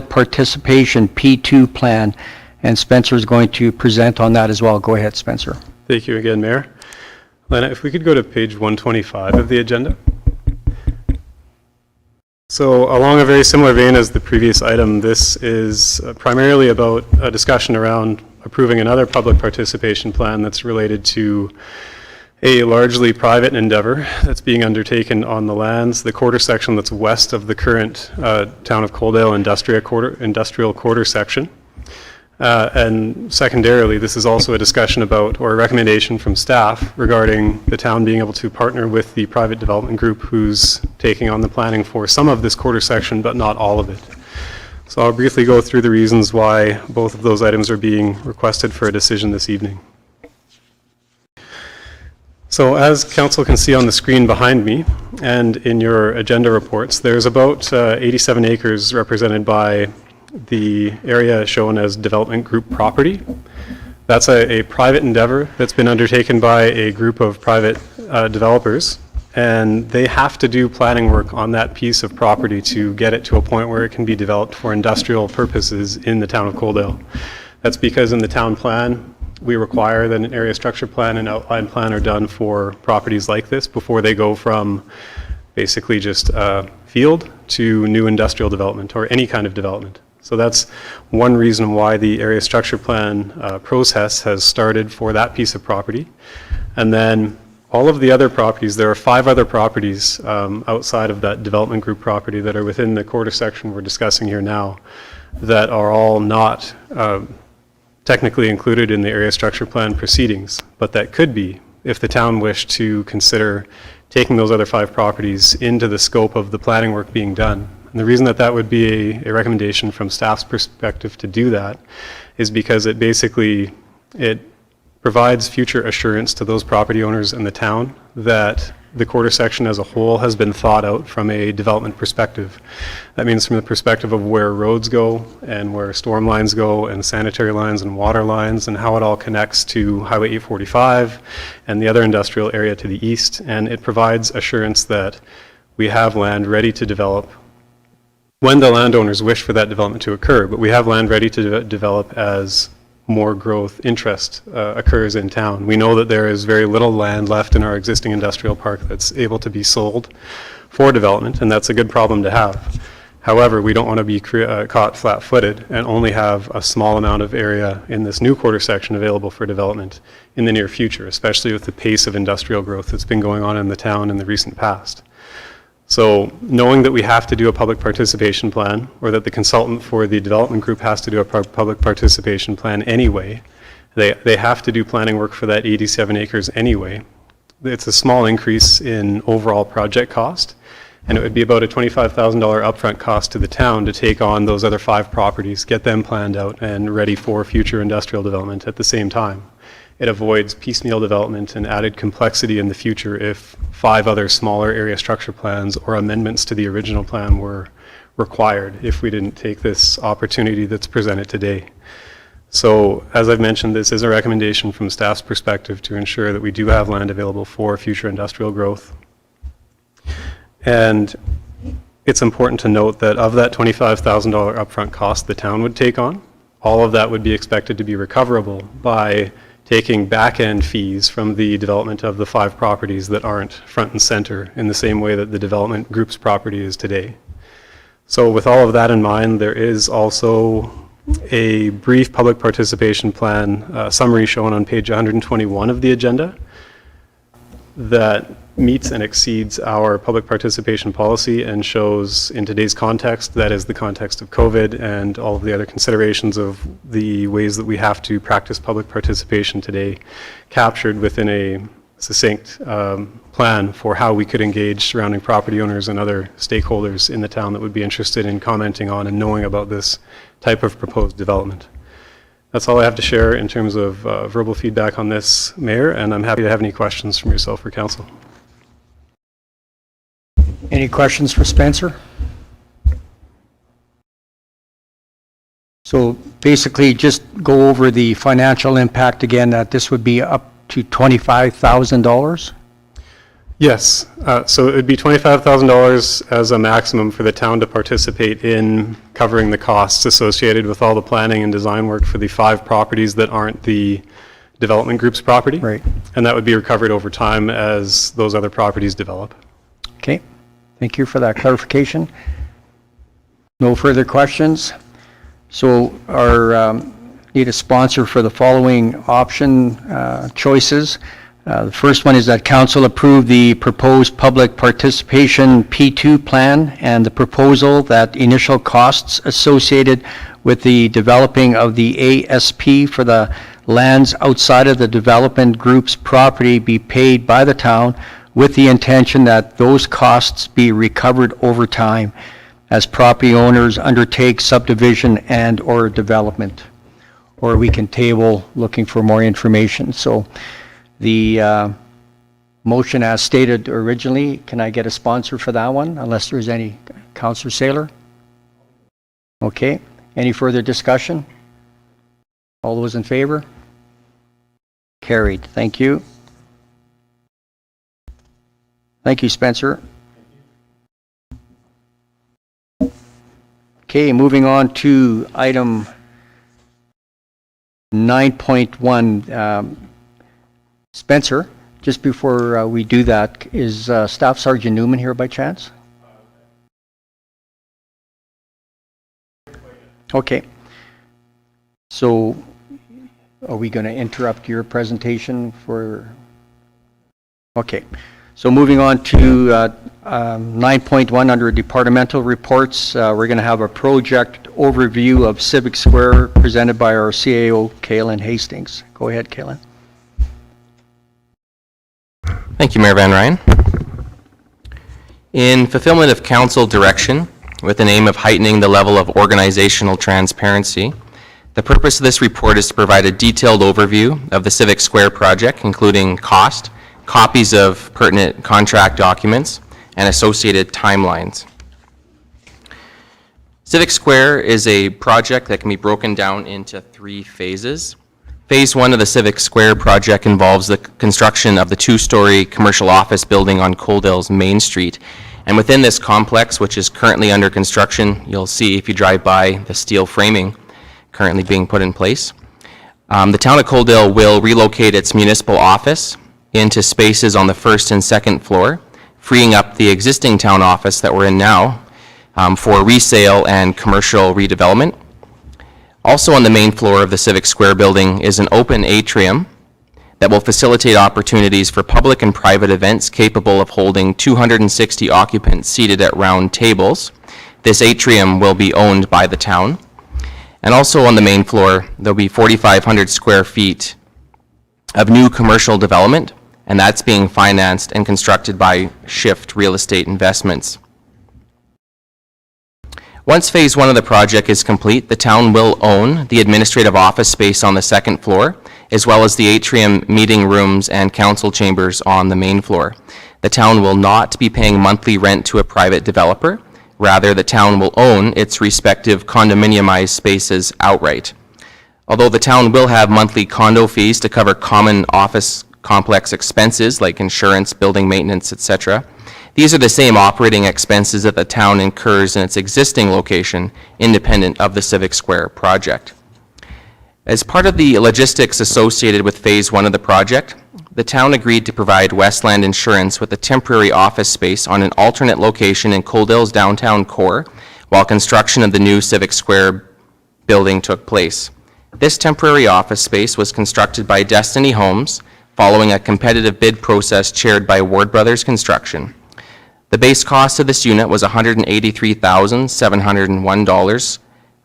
Participation P2 Plan, and Spencer is going to present on that as well. Go ahead, Spencer. Thank you again, Mayor. Lena, if we could go to page 125 of the agenda. So along a very similar vein as the previous item, this is primarily about a discussion around approving another public participation plan that's related to a largely private endeavor that's being undertaken on the lands, the quarter section that's west of the current town of Coaldale industrial quarter section. And secondarily, this is also a discussion about, or a recommendation from staff regarding the town being able to partner with the private development group who's taking on the planning for some of this quarter section, but not all of it. So I'll briefly go through the reasons why both of those items are being requested for a decision this evening. So as council can see on the screen behind me and in your agenda reports, there's about 87 acres represented by the area shown as development group property. That's a private endeavor that's been undertaken by a group of private developers, and they have to do planning work on that piece of property to get it to a point where it can be developed for industrial purposes in the town of Coaldale. That's because in the town plan, we require that an area structure plan and outline plan are done for properties like this before they go from basically just field to new industrial development or any kind of development. So that's one reason why the area structure plan process has started for that piece of property. And then all of the other properties, there are 5 other properties outside of that development group property that are within the quarter section we're discussing here now that are all not technically included in the area structure plan proceedings, but that could be if the town wished to consider taking those other 5 properties into the scope of the planning work being done. And the reason that that would be a recommendation from staff's perspective to do that is because it basically, it provides future assurance to those property owners in the town that the quarter section as a whole has been thought out from a development perspective. That means from the perspective of where roads go and where storm lines go and sanitary lines and water lines and how it all connects to Highway 845 and the other industrial area to the east. And it provides assurance that we have land ready to develop when the landowners wish for that development to occur, but we have land ready to develop as more growth interest occurs in town. We know that there is very little land left in our existing industrial park that's able to be sold for development, and that's a good problem to have. However, we don't want to be caught flat-footed and only have a small amount of area in this new quarter section available for development in the near future, especially with the pace of industrial growth that's been going on in the town in the recent past. So knowing that we have to do a public participation plan, or that the consultant for the development group has to do a public participation plan anyway, they have to do planning work for that 87 acres anyway. It's a small increase in overall project cost, and it would be about a $25,000 upfront cost to the town to take on those other 5 properties, get them planned out and ready for future industrial development at the same time. It avoids piecemeal development and added complexity in the future if 5 other smaller area structure plans or amendments to the original plan were required if we didn't take this opportunity that's presented today. So, as I've mentioned, this is a recommendation from staff's perspective to ensure that we do have land available for future industrial growth. And it's important to note that of that $25,000 upfront cost the town would take on, all of that would be expected to be recoverable by taking back-end fees from the development of the 5 properties that aren't front and center in the same way that the development group's property is today. So with all of that in mind, there is also a brief public participation plan summary shown on page 121 of the agenda that meets and exceeds our public participation policy and shows in today's context, that is the context of COVID and all of the other considerations of the ways that we have to practice public participation today, captured within a succinct plan for how we could engage surrounding property owners and other stakeholders in the town that would be interested in commenting on and knowing about this type of proposed development. That's all I have to share in terms of verbal feedback on this, Mayor, and I'm happy to have any questions from yourself or council. Any questions for Spencer? So basically, just go over the financial impact again, that this would be up to $25,000? Yes, so it would be $25,000 as a maximum for the town to participate in covering the costs associated with all the planning and design work for the 5 properties that aren't the development group's property. Right. And that would be recovered over time as those other properties develop. Okay, thank you for that clarification. No further questions? So our need a sponsor for the following option choices. The first one is that council approve the proposed public participation P2 plan and the proposal that initial costs associated with the developing of the ASP for the lands outside of the development group's property be paid by the town, with the intention that those costs be recovered over time as property owners undertake subdivision and or development. Or we can table looking for more information. So the motion as stated originally, can I get a sponsor for that one, unless there's any? Councillor Saylor? Okay, any further discussion? All those in favor? Carried, thank you. Thank you, Spencer. Okay, moving on to item 9.1. Spencer, just before we do that, is Staff Sergeant Newman here by chance? Okay. So are we going to interrupt your presentation for? Okay. So moving on to 9.1 under departmental reports, we're going to have a project overview of Civic Square presented by our CAO, Kaylin Hastings. Go ahead, Kaylin. Thank you, Mayor Van Ryn. In fulfillment of council direction, with the aim of heightening the level of organizational transparency, the purpose of this report is to provide a detailed overview of the Civic Square project, including cost, copies of pertinent contract documents, and associated timelines. Civic Square is a project that can be broken down into 3 phases. Phase 1 of the Civic Square project involves the construction of the 2-story commercial office building on Coaldale's Main Street. And within this complex, which is currently under construction, you'll see if you drive by the steel framing currently being put in place. The town of Coaldale will relocate its municipal office into spaces on the 1st and 2nd floor, freeing up the existing town office that we're in now for resale and commercial redevelopment. Also on the main floor of the Civic Square building is an open atrium that will facilitate opportunities for public and private events capable of holding 260 occupants seated at round tables. This atrium will be owned by the town. And also on the main floor, there'll be 4,500 square feet of new commercial development, and that's being financed and constructed by Shift Real Estate Investments. Once phase 1 of the project is complete, the town will own the administrative office space on the 2nd floor as well as the atrium, meeting rooms, and council chambers on the main floor. The town will not be paying monthly rent to a private developer. Rather, the town will own its respective condominiumized spaces outright. Although the town will have monthly condo fees to cover common office complex expenses like insurance, building maintenance, etc., these are the same operating expenses that the town incurs in its existing location, independent of the Civic Square project. As part of the logistics associated with Phase 1 of the project, the town agreed to provide Westland Insurance with a temporary office space on an alternate location in Coaldale's downtown core while construction of the new Civic Square building took place. This temporary office space was constructed by Destiny Homes following a competitive bid process chaired by Ward Brothers Construction. The base cost of this unit was $183,701,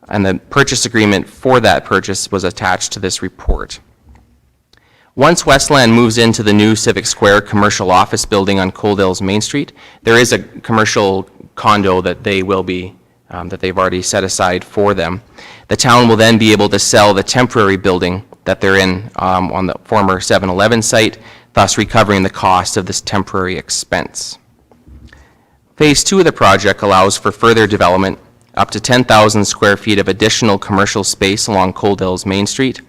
and the purchase agreement for that purchase was attached to this report. Once Westland moves into the new Civic Square commercial office building on Coaldale's Main Street, there is a commercial condo that they will be, that they've already set aside for them. The town will then be able to sell the temporary building that they're in on the former 7-Eleven site, thus recovering the cost of this temporary expense. Phase 2 of the project allows for further development, up to 10,000 square feet of additional commercial space along Coaldale's Main Street.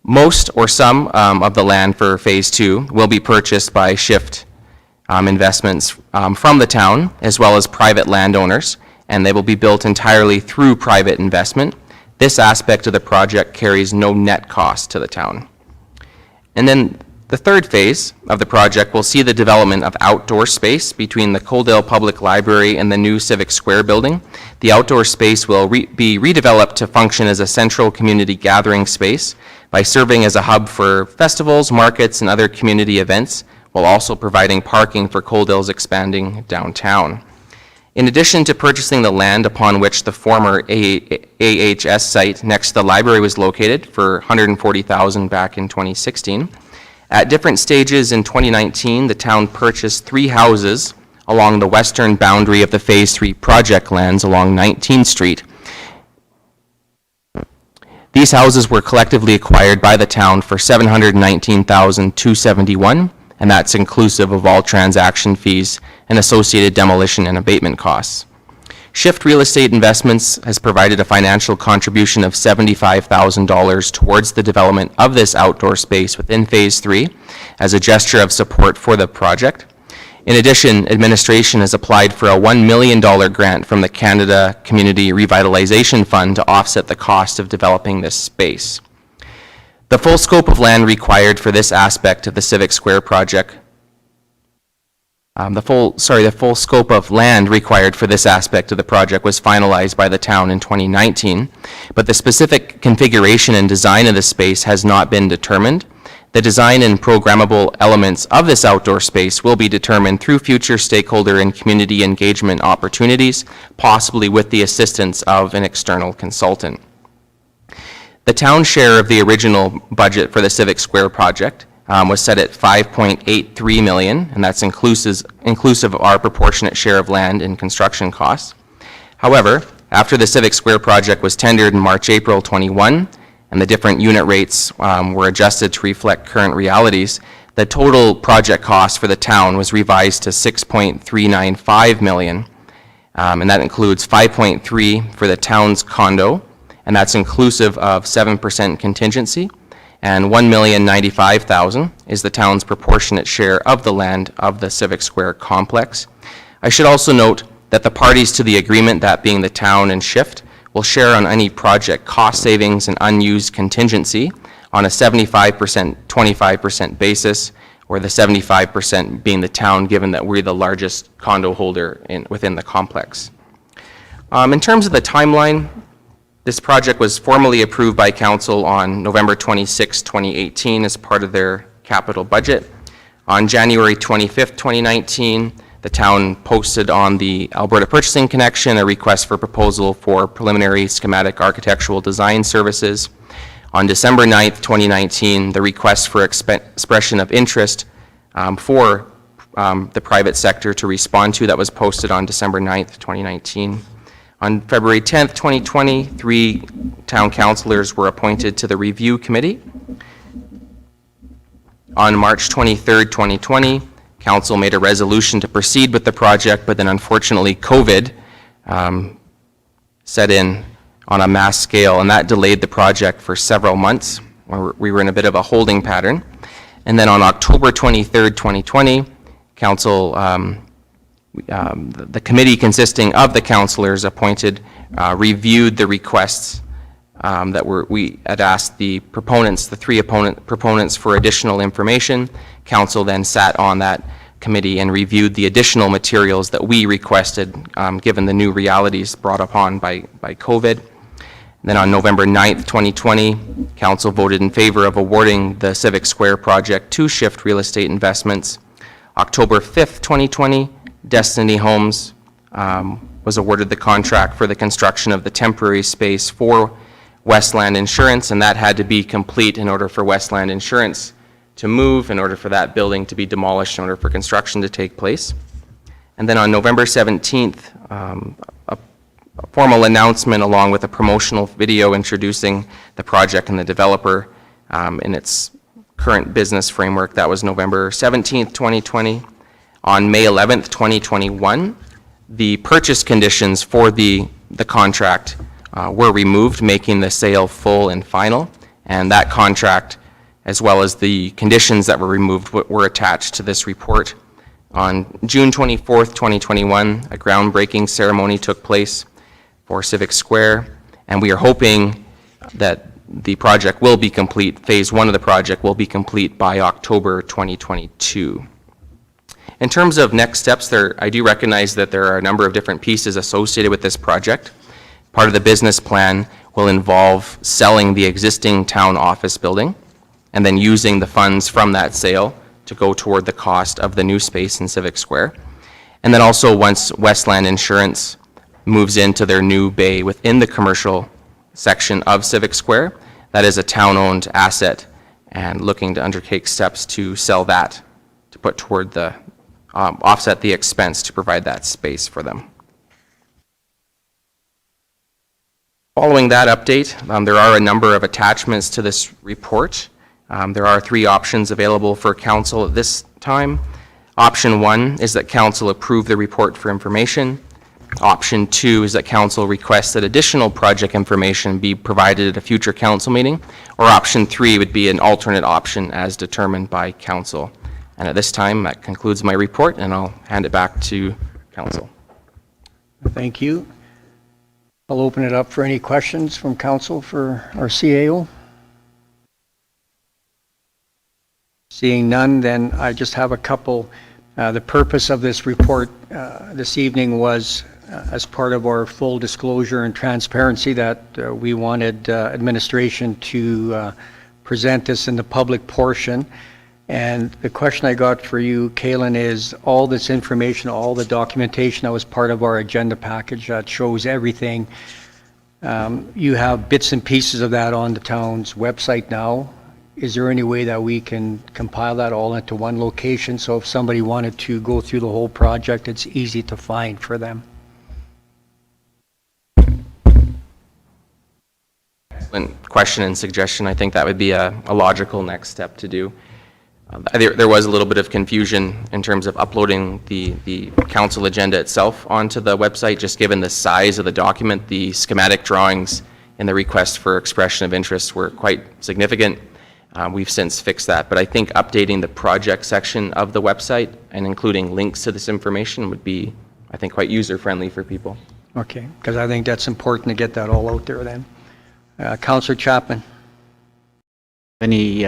Most or some of the land for Phase 2 will be purchased by Shift Investments from the town, as well as private landowners, and they will be built entirely through private investment. This aspect of the project carries no net cost to the town. And then the third phase of the project will see the development of outdoor space between the Coaldale Public Library and the new Civic Square building. The outdoor space will be redeveloped to function as a central community gathering space by serving as a hub for festivals, markets, and other community events, while also providing parking for Coaldale's expanding downtown. In addition to purchasing the land upon which the former AHS site next to the library was located for $140,000 back in 2016, at different stages in 2019, the town purchased 3 houses along the western boundary of the Phase 3 project lands along 19th Street. These houses were collectively acquired by the town for $719,271, and that's inclusive of all transaction fees and associated demolition and abatement costs. Shift Real Estate Investments has provided a financial contribution of $75,000 towards the development of this outdoor space within Phase 3 as a gesture of support for the project. In addition, administration has applied for a $1 million grant from the Canada Community Revitalization Fund to offset the cost of developing this space. The full scope of land required for this aspect of the Civic Square project the full scope of land required for this aspect of the project was finalized by the town in 2019, but the specific configuration and design of the space has not been determined. The design and programmable elements of this outdoor space will be determined through future stakeholder and community engagement opportunities, possibly with the assistance of an external consultant. The town share of the original budget for the Civic Square project was set at $5.83 million, and that's inclusive of our proportionate share of land and construction costs. However, after the Civic Square project was tendered in March-April 21, and the different unit rates were adjusted to reflect current realities, the total project cost for the town was revised to $6.395 million, and that includes $5.3 for the town's condo, and that's inclusive of 7% contingency, and $1,095,000 is the town's proportionate share of the land of the Civic Square complex. I should also note that the parties to the agreement, that being the town and Shift, will share on any project cost savings and unused contingency on a 75%, 25% basis, or the 75% being the town, given that we're the largest condo holder within the complex. In terms of the timeline, this project was formally approved by Council on November 26, 2018 as part of their capital budget. On January 25, 2019, the town posted on the Alberta Purchasing Connection a request for proposal for preliminary schematic architectural design services. On December 9, 2019, the request for expression of interest for the private sector to respond to that was posted on December 9, 2019. On February 10, 2020, 3 town councillors were appointed to the review committee. On March 23rd, 2020, council made a resolution to proceed with the project, but then unfortunately COVID set in on a mass scale, and that delayed the project for several months. We were in a bit of a holding pattern. And then on October 23rd, 2020, council, the committee consisting of the councilors appointed reviewed the requests that we had asked the proponents, the three proponents, for additional information. Council then sat on that committee and reviewed the additional materials that we requested, given the new realities brought upon by COVID. Then on November 9th, 2020, council voted in favor of awarding the Civic Square project to Shift Real Estate Investments. October 5th, 2020, Destiny Homes was awarded the contract for the construction of the temporary space for Westland Insurance, and that had to be complete in order for Westland Insurance to move, in order for that building to be demolished, in order for construction to take place. And then on November 17th, a formal announcement along with a promotional video introducing the project and the developer in its current business framework. That was November 17th, 2020. On May 11th, 2021, the purchase conditions for the contract were removed, making the sale full and final. And that contract, as well as the conditions that were removed, were attached to this report. On June 24th, 2021, a groundbreaking ceremony took place for Civic Square, and we are hoping that the project will be complete, phase one of the project will be complete by October 2022. In terms of next steps, I do recognize that there are a number of different pieces associated with this project. Part of the business plan will involve selling the existing town office building and then using the funds from that sale to go toward the cost of the new space in Civic Square. And then also, once Westland Insurance moves into their new bay within the commercial section of Civic Square, that is a town-owned asset, and looking to undertake steps to sell that, to put toward the, offset the expense to provide that space for them. Following that update, there are a number of attachments to this report. There are three options available for council at this time. Option one is that council approve the report for information. Option two is that council requests that additional project information be provided at a future council meeting. Or option three would be an alternate option as determined by council. And at this time, that concludes my report, and I'll hand it back to council. Thank you. I'll open it up for any questions from council for our CAO. Seeing none, then I just have a couple. The purpose of this report this evening was as part of our full disclosure and transparency that we wanted administration to present this in the public portion. And the question I got for you, Kaylin, is all this information, all the documentation that was part of our agenda package that shows everything. You have bits and pieces of that on the town's website now. Is there any way that we can compile that all into one location, so if somebody wanted to go through the whole project, it's easy to find for them? Excellent question and suggestion. I think that would be a logical next step to do. There was a little bit of confusion in terms of uploading the council agenda itself onto the website, just given the size of the document. The schematic drawings in the request for expression of interest were quite significant. We've since fixed that, but I think updating the project section of the website and including links to this information would be, I think, quite user-friendly for people. Okay, because I think that's important to get that all out there then. Councillor Chapman. Any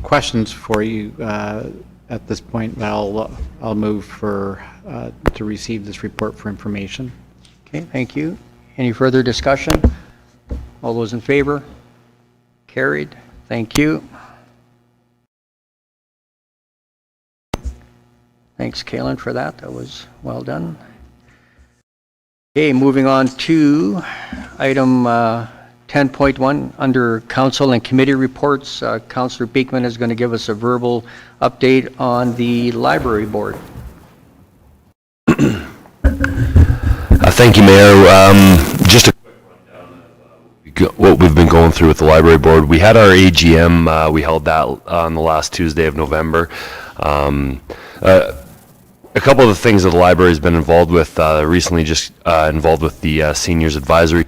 questions for you at this point? I'll move for to receive this report for information. Okay, thank you. Any further discussion? All those in favor? Carried. Thank you. Thanks, Kaylin, for that. That was well done. Okay, moving on to item 10.1 under council and committee reports. Councillor Beekman is going to give us a verbal update on the library board. Thank you, Mayor. Just a quick rundown of what we've been going through with the library board. We had our AGM, we held that on the last Tuesday of November. A couple of the things that the library has been involved with, recently just involved with the Seniors Advisory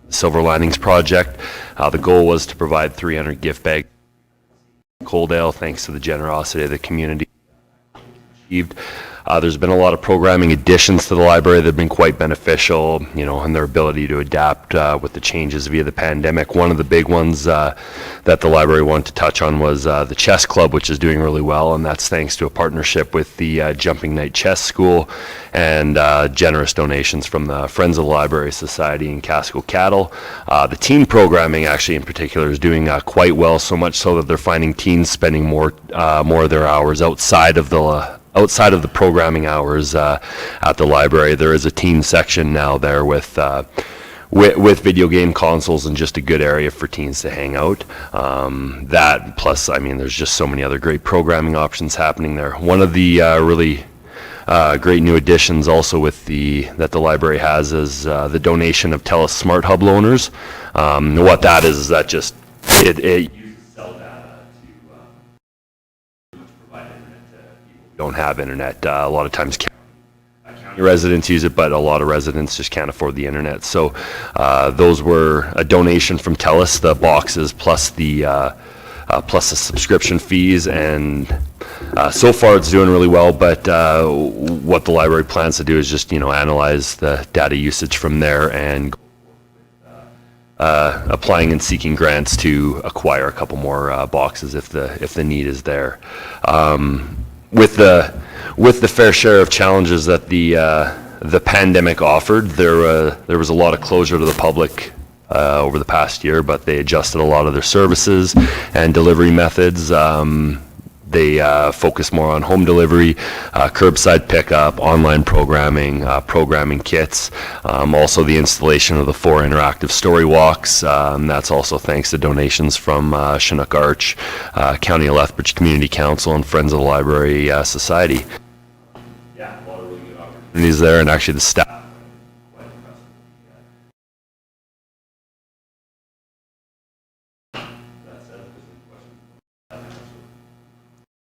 Silver Linings Project. The goal was to provide 300 gift bags to Coaldale, thanks to the generosity of the community. There's been a lot of programming additions to the library that have been quite beneficial, you know, in their ability to adapt with the changes via the pandemic. One of the big ones that the library wanted to touch on was the chess club, which is doing really well, and that's thanks to a partnership with the Jumping Knight Chess School and generous donations from the Friends of the Library Society and Casco Cattle. The teen programming, actually in particular, is doing quite well, so much so that they're finding teens spending more of their hours outside of the programming hours at the library. There is a teen section now there with video game consoles and just a good area for teens to hang out. That plus, I mean, there's just so many other great programming options happening there. One of the really great new additions also that the library has is the donation of Telus Smart Hub loaners. What that is that just it uses cell data to provide internet to people who don't have internet. A lot of times county residents use it, but a lot of residents just can't afford the internet. So those were a donation from Telus, the boxes plus the subscription fees, and so far it's doing really well, but what the library plans to do is just, you know, analyze the data usage from there and applying and seeking grants to acquire a couple more boxes if the need is there. With the fair share of challenges that the pandemic offered, there was a lot of closure to the public over the past year, but they adjusted a lot of their services and delivery methods. They focus more on home delivery, curbside pickup, online programming, programming kits, also the installation of the 4 interactive story walks. That's also thanks to donations from Chinook Arch, County of Lethbridge Community Council, and Friends of the Library Society. Yeah, a lot of really good opportunities there, and actually the staff.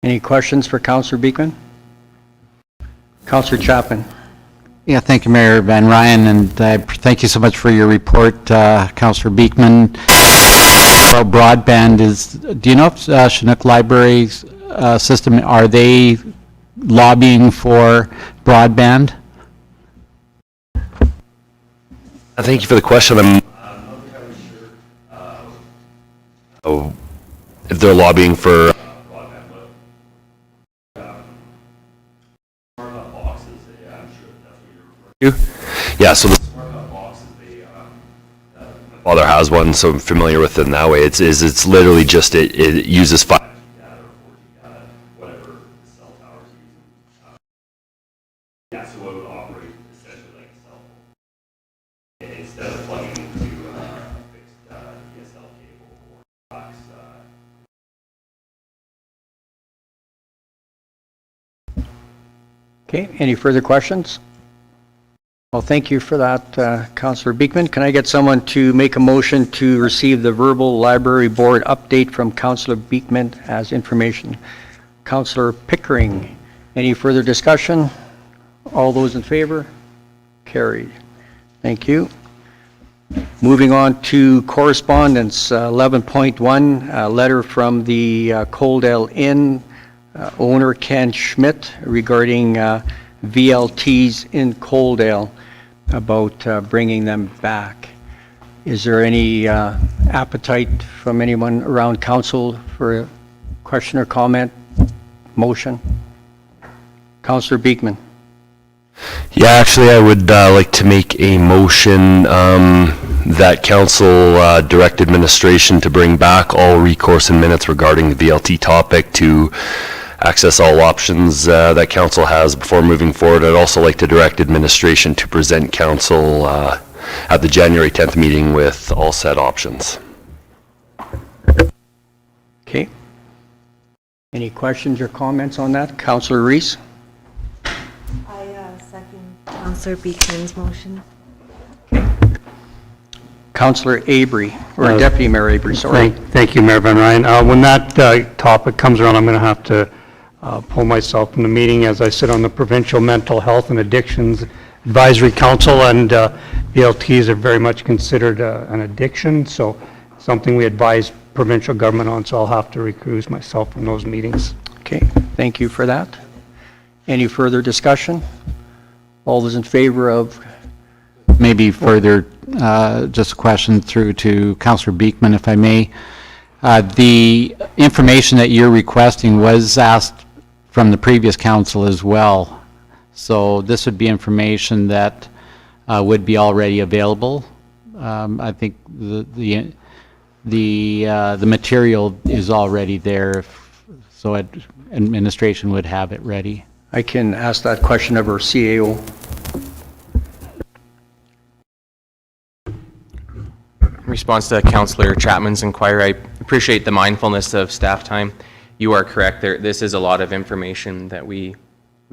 Any questions for Councillor Beekman? Councillor Chapman. Yeah, thank you, Mayor Van Ryan, and thank you so much for your report, Councillor Beekman. About broadband, do you know if Chinook Library's system, are they lobbying for broadband? Thank you for the question. I'm not entirely sure if they're lobbying for yeah, so the smart hub boxes, my father has one, so I'm familiar with it in that way. It's literally just it uses 5G data or 4G data, whatever the cell towers use. Yeah, so it would operate essentially like a cell phone instead of plugging into a fixed DSL cable or coax. Okay, any further questions? Well, thank you for that, Councillor Beekman. Can I get someone to make a motion to receive the verbal library board update from Councillor Beekman as information? Councillor Pickering, any further discussion? All those in favor? Carried. Thank you. Moving on to correspondence, 11.1, a letter from the Coaldale Inn owner Ken Schmidt regarding VLTs in Coaldale about bringing them back. Is there any appetite from anyone around council for a question or comment? Motion? Councillor Beekman. Yeah, actually, I would like to make a motion that council direct administration to bring back all recourse and minutes regarding the VLT topic to access all options that council has before moving forward. I'd also like to direct administration to present council at the January 10th meeting with all said options. Okay. Any questions or comments on that? Councillor Reese? I second Councillor Beekman's motion. Councillor Avery, or Deputy Mayor Avery, sorry. Thank you, Mayor Van Ryn. When that topic comes around, I'm going to have to pull myself from the meeting as I sit on the Provincial Mental Health and Addictions Advisory Council, and BLTs are very much considered an addiction, so something we advise provincial government on, so I'll have to recuse myself from those meetings. Okay, thank you for that. Any further discussion? All those in favor of, Maybe further, just a question through to Councillor Beekman, if I may. The information that you're requesting was asked from the previous council as well. So this would be information that would be already available. I think the material is already there, so administration would have it ready. I can ask that question of our CAO. In response to Councillor Chapman's inquiry, I appreciate the mindfulness of staff time. You are correct. This is a lot of information that we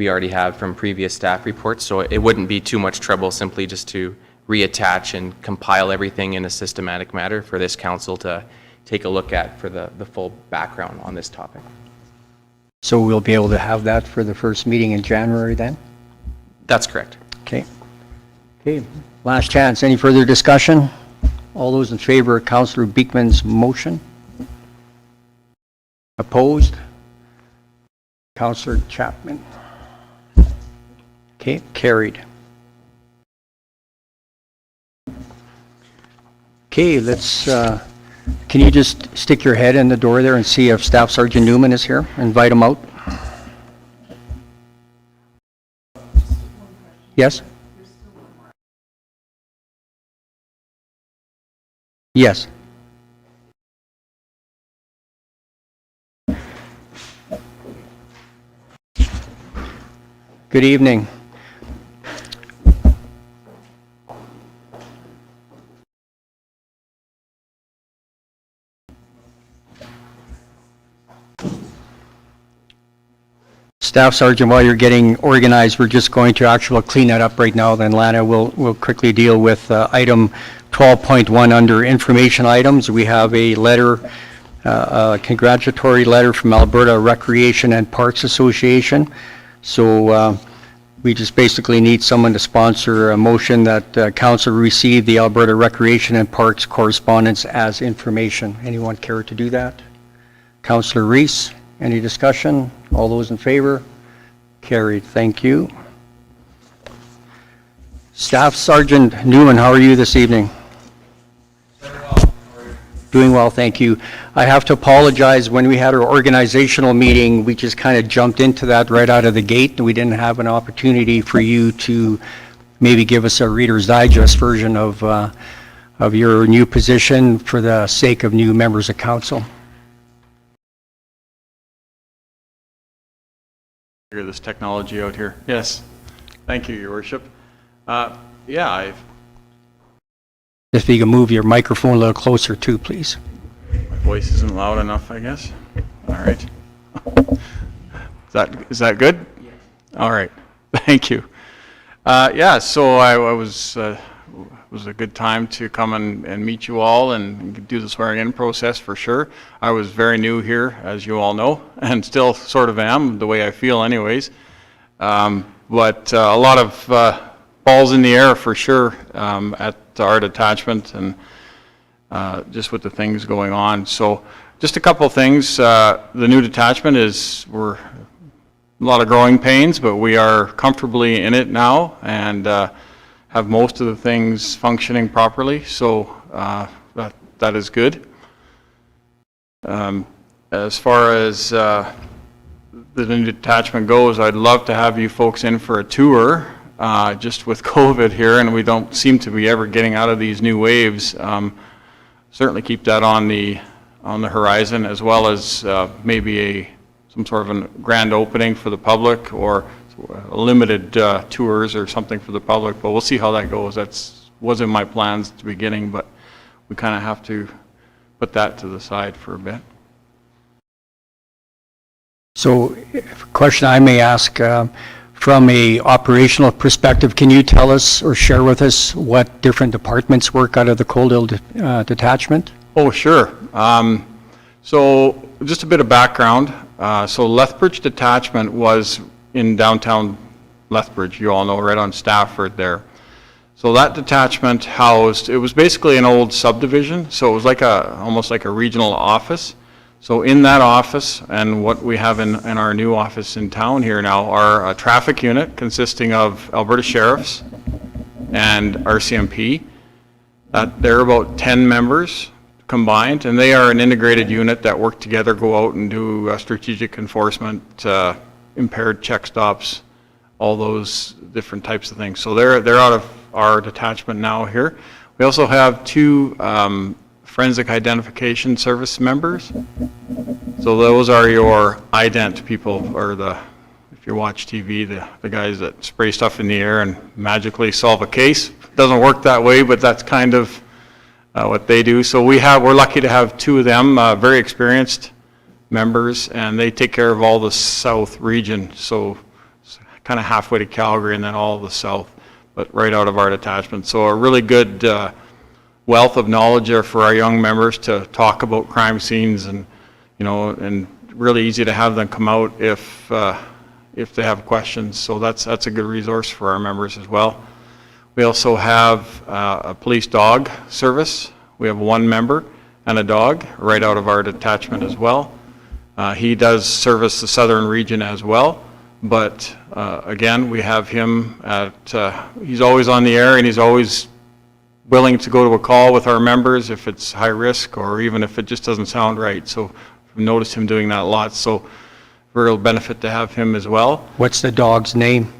already have from previous staff reports, so it wouldn't be too much trouble simply just to reattach and compile everything in a systematic manner for this council to take a look at for the full background on this topic. So we'll be able to have that for the first meeting in January then? That's correct. Okay. Okay, last chance. Any further discussion? All those in favor of Councillor Beekman's motion? Opposed? Councillor Chapman? Okay, carried. Okay, let's, can you just stick your head in the door there and see if Staff Sergeant Newman is here? Invite him out. Yes? Yes. Good evening. Staff Sergeant, while you're getting organized, we're just going to actually clean that up right now. Then Lana will quickly deal with item 12.1 under information items. We have a letter, a congratulatory letter from Alberta Recreation and Parks Association. So we just basically need someone to sponsor a motion that council receive the Alberta Recreation and Parks correspondence as information. Anyone care to do that? Councillor Reese, any discussion? All those in favor? Carried. Thank you. Staff Sergeant Newman, how are you this evening? Doing well, thank you. I have to apologize. When we had our organizational meeting, we just kind of jumped into that right out of the gate, and we didn't have an opportunity for you to maybe give us a Reader's Digest version of your new position for the sake of new members of council. Figure this technology out here. Yes. Thank you, Your Worship. Yeah, If you can move your microphone a little closer too, please. my voice isn't loud enough, I guess. All right. Is that good? Yes. All right. Thank you. Yeah, so I was was a good time to come and meet you all and do the swearing-in process for sure. I was very new here, as you all know, and still sort of am, the way I feel anyways. But a lot of balls in the air for sure at our detachment and just with the things going on. So just a couple of things. The new detachment we're a lot of growing pains, but we are comfortably in it now and have most of the things functioning properly. So that is good. As far as the new detachment goes, I'd love to have you folks in for a tour. Just with COVID here, and we don't seem to be ever getting out of these new waves. Certainly keep that on the horizon, as well as maybe some sort of a grand opening for the public or limited tours or something for the public. But we'll see how that goes. That was in my plans at the beginning, but we kind of have to put that to the side for a bit. So, a question I may ask. From a operational perspective, can you tell us or share with us what different departments work out of the Coaldale detachment? Oh, sure. So just a bit of background. So Lethbridge Detachment was in downtown Lethbridge, you all know, right on Stafford there. So that detachment housed, it was basically an old subdivision, so it was like almost like a regional office. So in that office, and what we have in our new office in town here now, are a traffic unit consisting of Alberta Sheriffs and RCMP. They're about 10 members combined, and they are an integrated unit that work together, go out and do strategic enforcement, impaired check stops, all those different types of things. So they're out of our detachment now here. We also have 2 forensic identification service members. So those are your ident people, or if you watch TV, the guys that spray stuff in the air and magically solve a case. Doesn't work that way, but that's kind of what they do. So we're lucky to have 2 of them, very experienced members, and they take care of all the south region. So kind of halfway to Calgary and then all the south, but right out of our detachment. So a really good wealth of knowledge there for our young members to talk about crime scenes, and and really easy to have them come out if they have questions. So that's a good resource for our members as well. We also have a police dog service. We have 1 member and a dog right out of our detachment as well. He does service the southern region as well, but again, we have him he's always on the air, and he's always willing to go to a call with our members if it's high risk, or even if it just doesn't sound right. So I've noticed him doing that a lot, so real benefit to have him as well. What's the dog's name?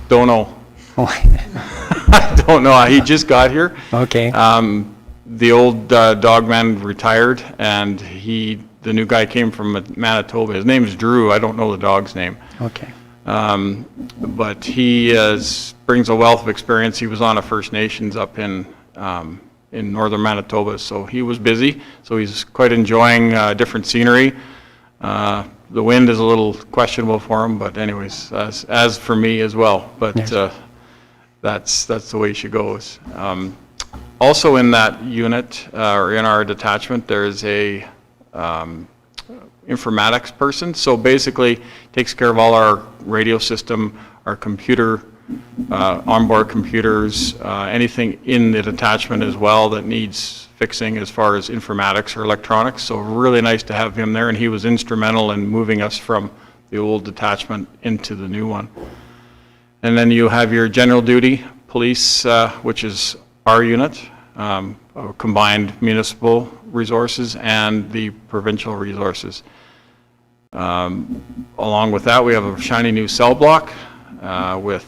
Don't know. Oh, I don't know. He just got here. okay. The old dog man retired, and the new guy came from Manitoba. His name is Drew. I don't know the dog's name. Okay. But he brings a wealth of experience. He was on a First Nations up in northern Manitoba, so he was busy. So he's quite enjoying different scenery. The wind is a little questionable for him, but anyways, as for me as well. But yes. That's the way she goes. Also in that unit, or in our detachment, there's a informatics person. So basically takes care of all our radio system, our computer, onboard computers, anything in the detachment as well that needs fixing as far as informatics or electronics. So really nice to have him there, and he was instrumental in moving us from the old detachment into the new one. And then you have your general duty police, which is our unit, combined municipal resources and the provincial resources. Along with that, we have a shiny new cell block with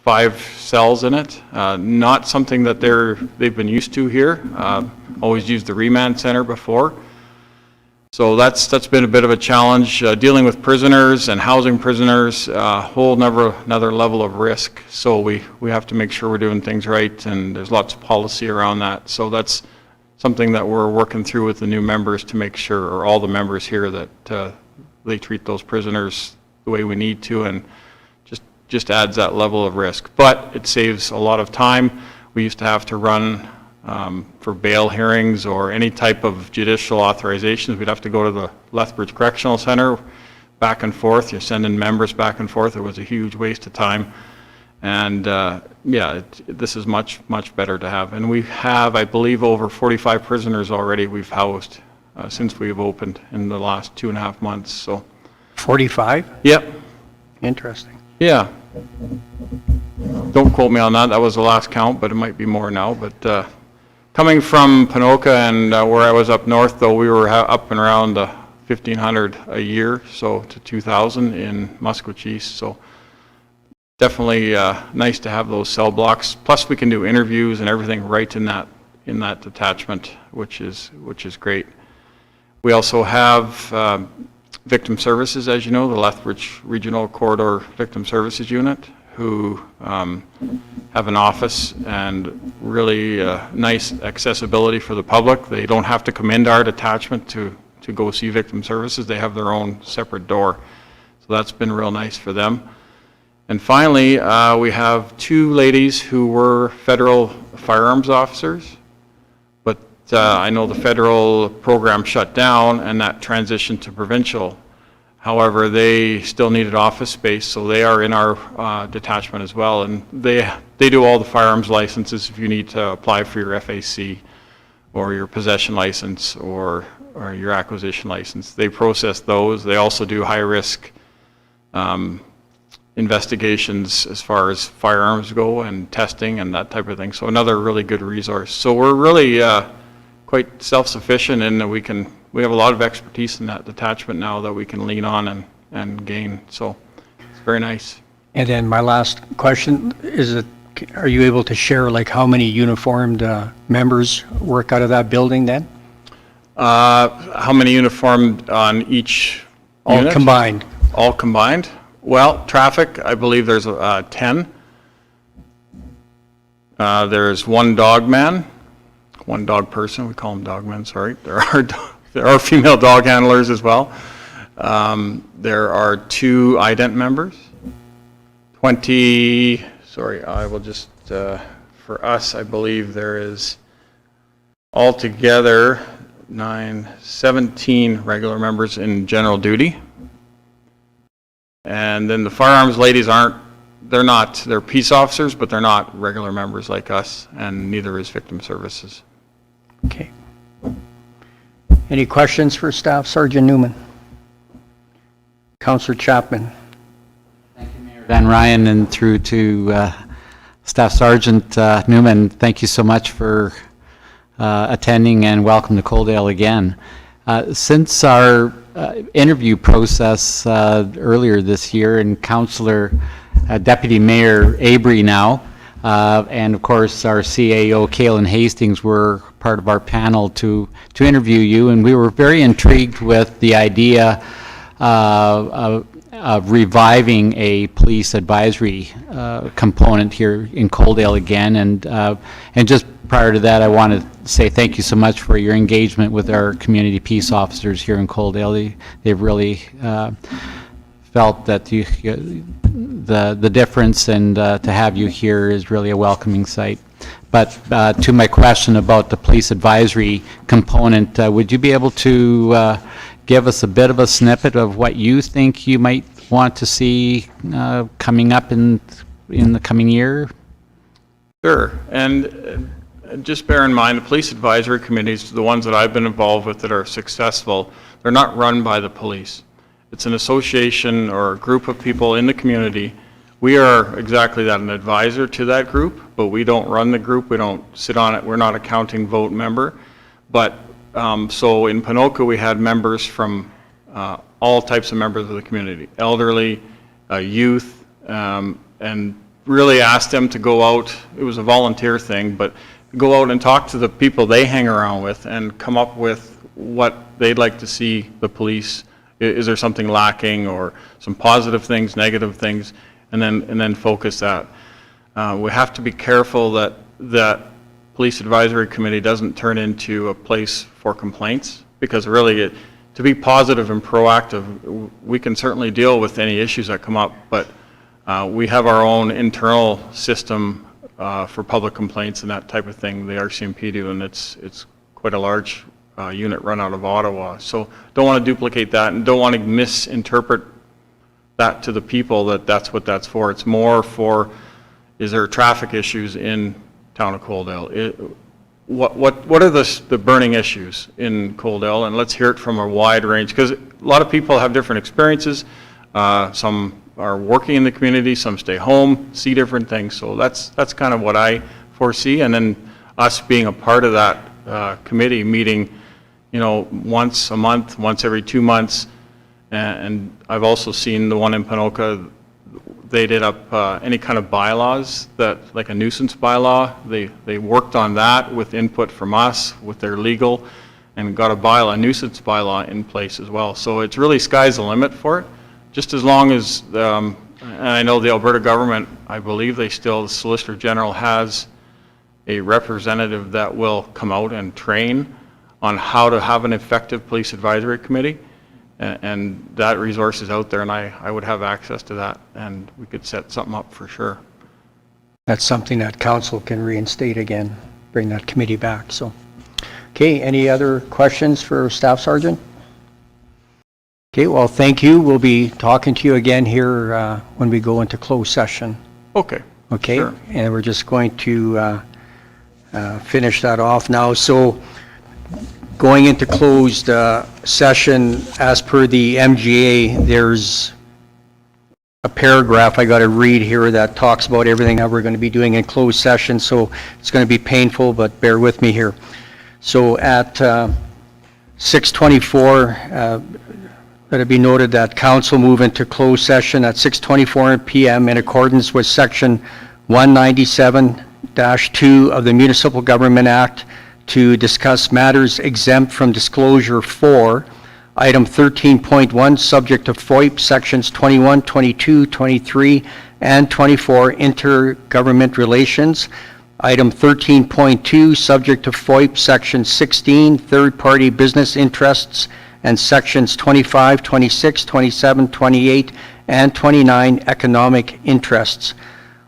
5 cells in it. Not something that they've been used to here. Always used the remand center before. So that's been a bit of a challenge. Dealing with prisoners and housing prisoners, a whole another level of risk. So we have to make sure we're doing things right, and there's lots of policy around that. So that's something that we're working through with the new members to make sure, or all the members here, that they treat those prisoners the way we need to, and just adds that level of risk. But it saves a lot of time. We used to have to run for bail hearings or any type of judicial authorizations. We'd have to go to the Lethbridge Correctional Center, back and forth. You're sending members back and forth. It was a huge waste of time. And this is much, much better to have. And we have, I believe, over 45 prisoners already we've housed since we've opened in the last 2.5 months. So 45? Yep. Interesting. Yeah. Don't quote me on that. That was the last count, but it might be more now. But coming from Ponoka and where I was up north, though, we were up and around 1,500 a year, so to 2,000 in Musqueam. So definitely nice to have those cell blocks. Plus, we can do interviews and everything right in that detachment, which is great. We also have Victim Services, as you know, the Lethbridge Regional Corridor Victim Services Unit, who have an office and really nice accessibility for the public. They don't have to come into our detachment to go see Victim Services. They have their own separate door. So that's been real nice for them. And finally, we have 2 ladies who were federal firearms officers, but I know the federal program shut down and that transitioned to provincial. However, they still needed office space, so they are in our detachment as well, and they do all the firearms licenses if you need to apply for your FAC or your possession license or your acquisition license. They process those. They also do high-risk investigations as far as firearms go and testing and that type of thing. So another really good resource. So we're really quite self-sufficient in that we have a lot of expertise in that detachment now that we can lean on and gain. So it's very nice. And then my last question, are you able to share like how many uniformed members work out of that building then? How many uniformed on each unit? All combined. All combined? Well, traffic, I believe there's 10. There's 1 dog man, 1 dog person. We call them dog men, sorry. There are female dog handlers as well. There are 2 ident members. 20, sorry, I will just, for us, I believe there is altogether 17 regular members in general duty. And then the firearms ladies they're peace officers, but they're not regular members like us, and neither is victim services. Okay. Any questions for staff? Sergeant Newman? Councillor Chapman? Van Ryan, and through to Staff Sergeant Newman, thank you so much for attending, and welcome to Coaldale again. Since our interview process earlier this year, and Councillor Deputy Mayor Abry now, and of course our CAO Kaylin Hastings were part of our panel to interview you, and we were very intrigued with the idea of reviving a police advisory component here in Coaldale again, and just prior to that, I want to say thank you so much for your engagement with our community peace officers here in Coaldale. They've really felt that the difference, and to have you here is really a welcoming sight. But to my question about the police advisory component, would you be able to give us a bit of a snippet of what you think you might want to see coming up in the coming year? Sure. And just bear in mind, the police advisory committees, the ones that I've been involved with that are successful, they're not run by the police. It's an association or a group of people in the community. We are exactly that, an advisor to that group, but we don't run the group. We don't sit on it. We're not a counting vote member. But so in Ponoka, we had members from all types of members of the community, elderly, youth, and really asked them to go out. It was a volunteer thing, but go out and talk to the people they hang around with and come up with what they'd like to see the police. Is there something lacking, or some positive things, negative things, and then focus that. We have to be careful that police advisory committee doesn't turn into a place for complaints, because really to be positive and proactive, we can certainly deal with any issues that come up, but we have our own internal system for public complaints and that type of thing, the RCMP do, and it's quite a large unit run out of Ottawa. So don't want to duplicate that, and don't want to misinterpret that to the people that that's what that's for. It's more for, is there traffic issues in town of Coaldale? What are the burning issues in Coaldale? And let's hear it from a wide range, because a lot of people have different experiences. Some are working in the community, some stay home, see different things. So that's kind of what I foresee. And then us being a part of that committee, meeting, once a month, once every 2 months. And I've also seen the one in Ponoka, they did up any kind of bylaws, that like a nuisance bylaw. They worked on that with input from us, with their legal, and got a nuisance bylaw in place as well. So it's really sky's the limit for it. Just as long as, and I know the Alberta government, I believe the Solicitor General has a representative that will come out and train on how to have an effective police advisory committee. And that resource is out there, and I would have access to that, and we could set something up for sure. That's something that council can reinstate again, bring that committee back, so. Okay, any other questions for Staff Sergeant? Okay, well, thank you. We'll be talking to you again here when we go into closed session. Okay. Okay? Sure. And we're just going to finish that off now. So going into closed session, as per the MGA, there's a paragraph I got to read here that talks about everything that we're going to be doing in closed session, so it's going to be painful, but bear with me here. So at 6:24, let it be noted that council move into closed session at 6:24 p.m. in accordance with Section 197-2 of the Municipal Government Act to discuss matters exempt from disclosure for Item 13.1, subject to FOIP Sections 21, 22, 23, and 24, intergovernment relations. Item 13.2, subject to FOIP Section 16, third-party business interests, and Sections 25, 26, 27, 28, and 29, economic interests.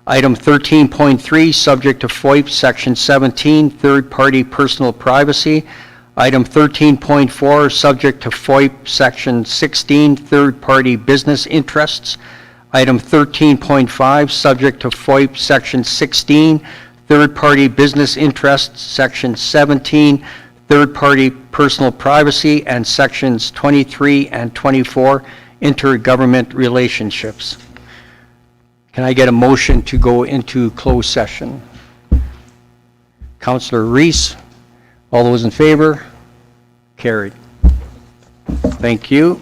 Item 13.3, subject to FOIP Section 17, third-party personal privacy. Item 13.4, subject to FOIP Section 16, third-party business interests. Item 13.5, subject to FOIP Section 16, third-party business interests, Section 17, third-party personal privacy, and Sections 23 and 24, intergovernment relationships. Can I get a motion to go into closed session? Councillor Reese, all those in favor? Carried. Thank you.